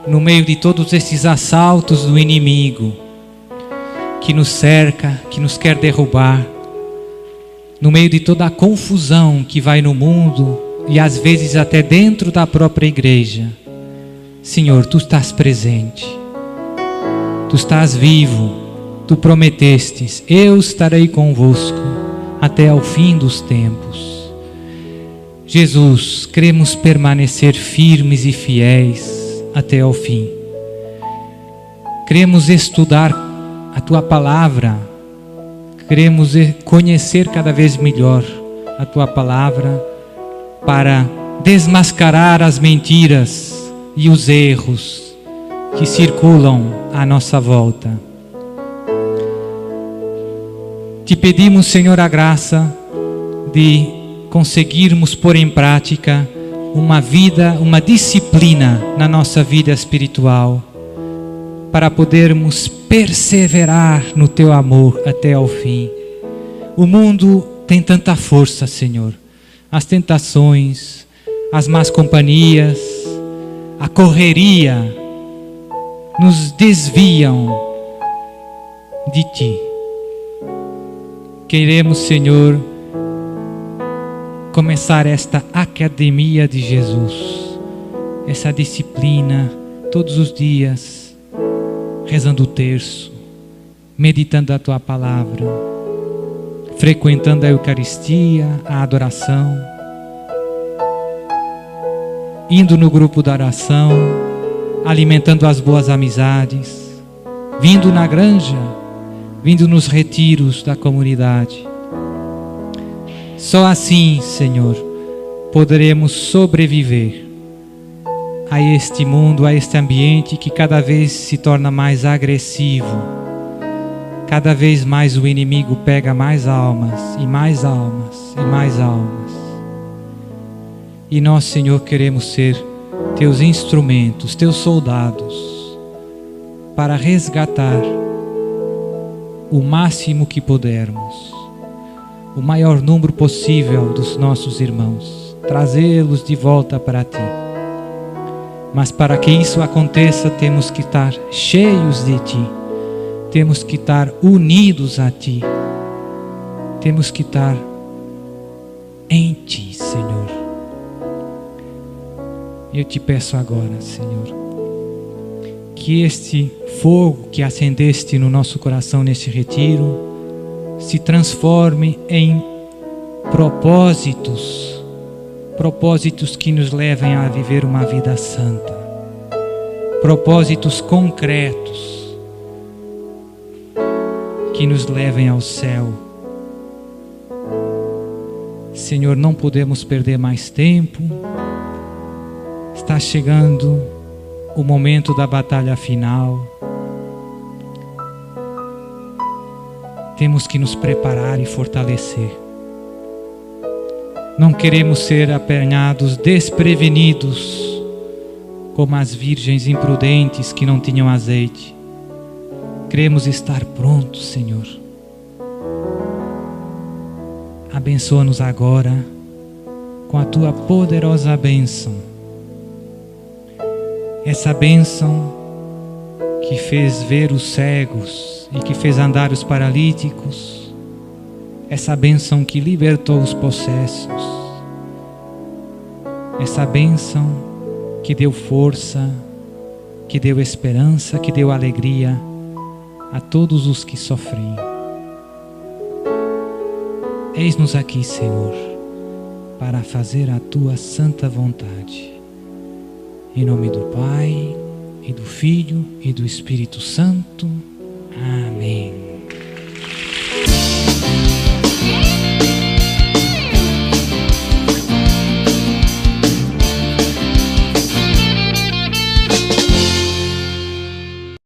no meio de todos esses assaltos do inimigo que nos cerca, que nos quer derrubar, no meio de toda a confusão que vai no mundo e às vezes até dentro da própria igreja, Senhor, Tu estás presente, Tu estás vivo, Tu prometestes: eu estarei convosco até ao fim dos tempos. Jesus, queremos permanecer firmes e fiéis até ao fim. Queremos estudar a Tua palavra, queremos conhecer cada vez melhor a Tua palavra para desmascarar as mentiras e os erros que circulam à nossa volta. Te pedimos, Senhor, a graça de conseguirmos pôr em prática uma disciplina na nossa vida espiritual, para podermos perseverar no Teu amor até ao fim. O mundo tem tanta força, Senhor. As tentações, as más companhias, a correria nos desviam de Ti. Queremos, Senhor, começar esta academia de Jesus, essa disciplina todos os dias, rezando o terço, meditando a Tua palavra, frequentando a Eucaristia, a adoração. indo no grupo da oração, alimentando as boas amizades, vindo na granja, vindo nos retiros da comunidade. Só assim, Senhor, poderemos sobreviver a este mundo, a este ambiente que cada vez se torna mais agressivo. Cada vez mais o inimigo pega mais almas, e mais almas, e mais almas. E nós, Senhor, queremos ser teus instrumentos, teus soldados, para resgatar o máximo que pudermos, o maior número possível dos nossos irmãos, trazê-los de volta para ti. Mas para que isso aconteça, temos que estar cheios de ti, temos que estar unidos a ti, temos que estar em ti, Senhor. Eu te peço agora, Senhor, que este fogo que acendeste no nosso coração neste retiro se transforme em propósitos que nos levem a viver uma vida santa, propósitos concretos que nos levem ao céu. Senhor, não podemos perder mais tempo. Está chegando o momento da batalha final. Temos que nos preparar e fortalecer. Não queremos ser apanhados desprevenidos, como as virgens imprudentes que não tinham azeite. Queremos estar prontos, Senhor. Abençoa-nos agora com a tua poderosa bênção. Essa bênção que fez ver os cegos e que fez andar os paralíticos. Essa bênção que libertou os possessos. Essa bênção que deu força, que deu esperança, que deu alegria a todos os que sofrem. Eis-nos aqui, Senhor, para fazer a tua santa vontade. Em nome do Pai, e do Filho, e do Espírito Santo. Amém.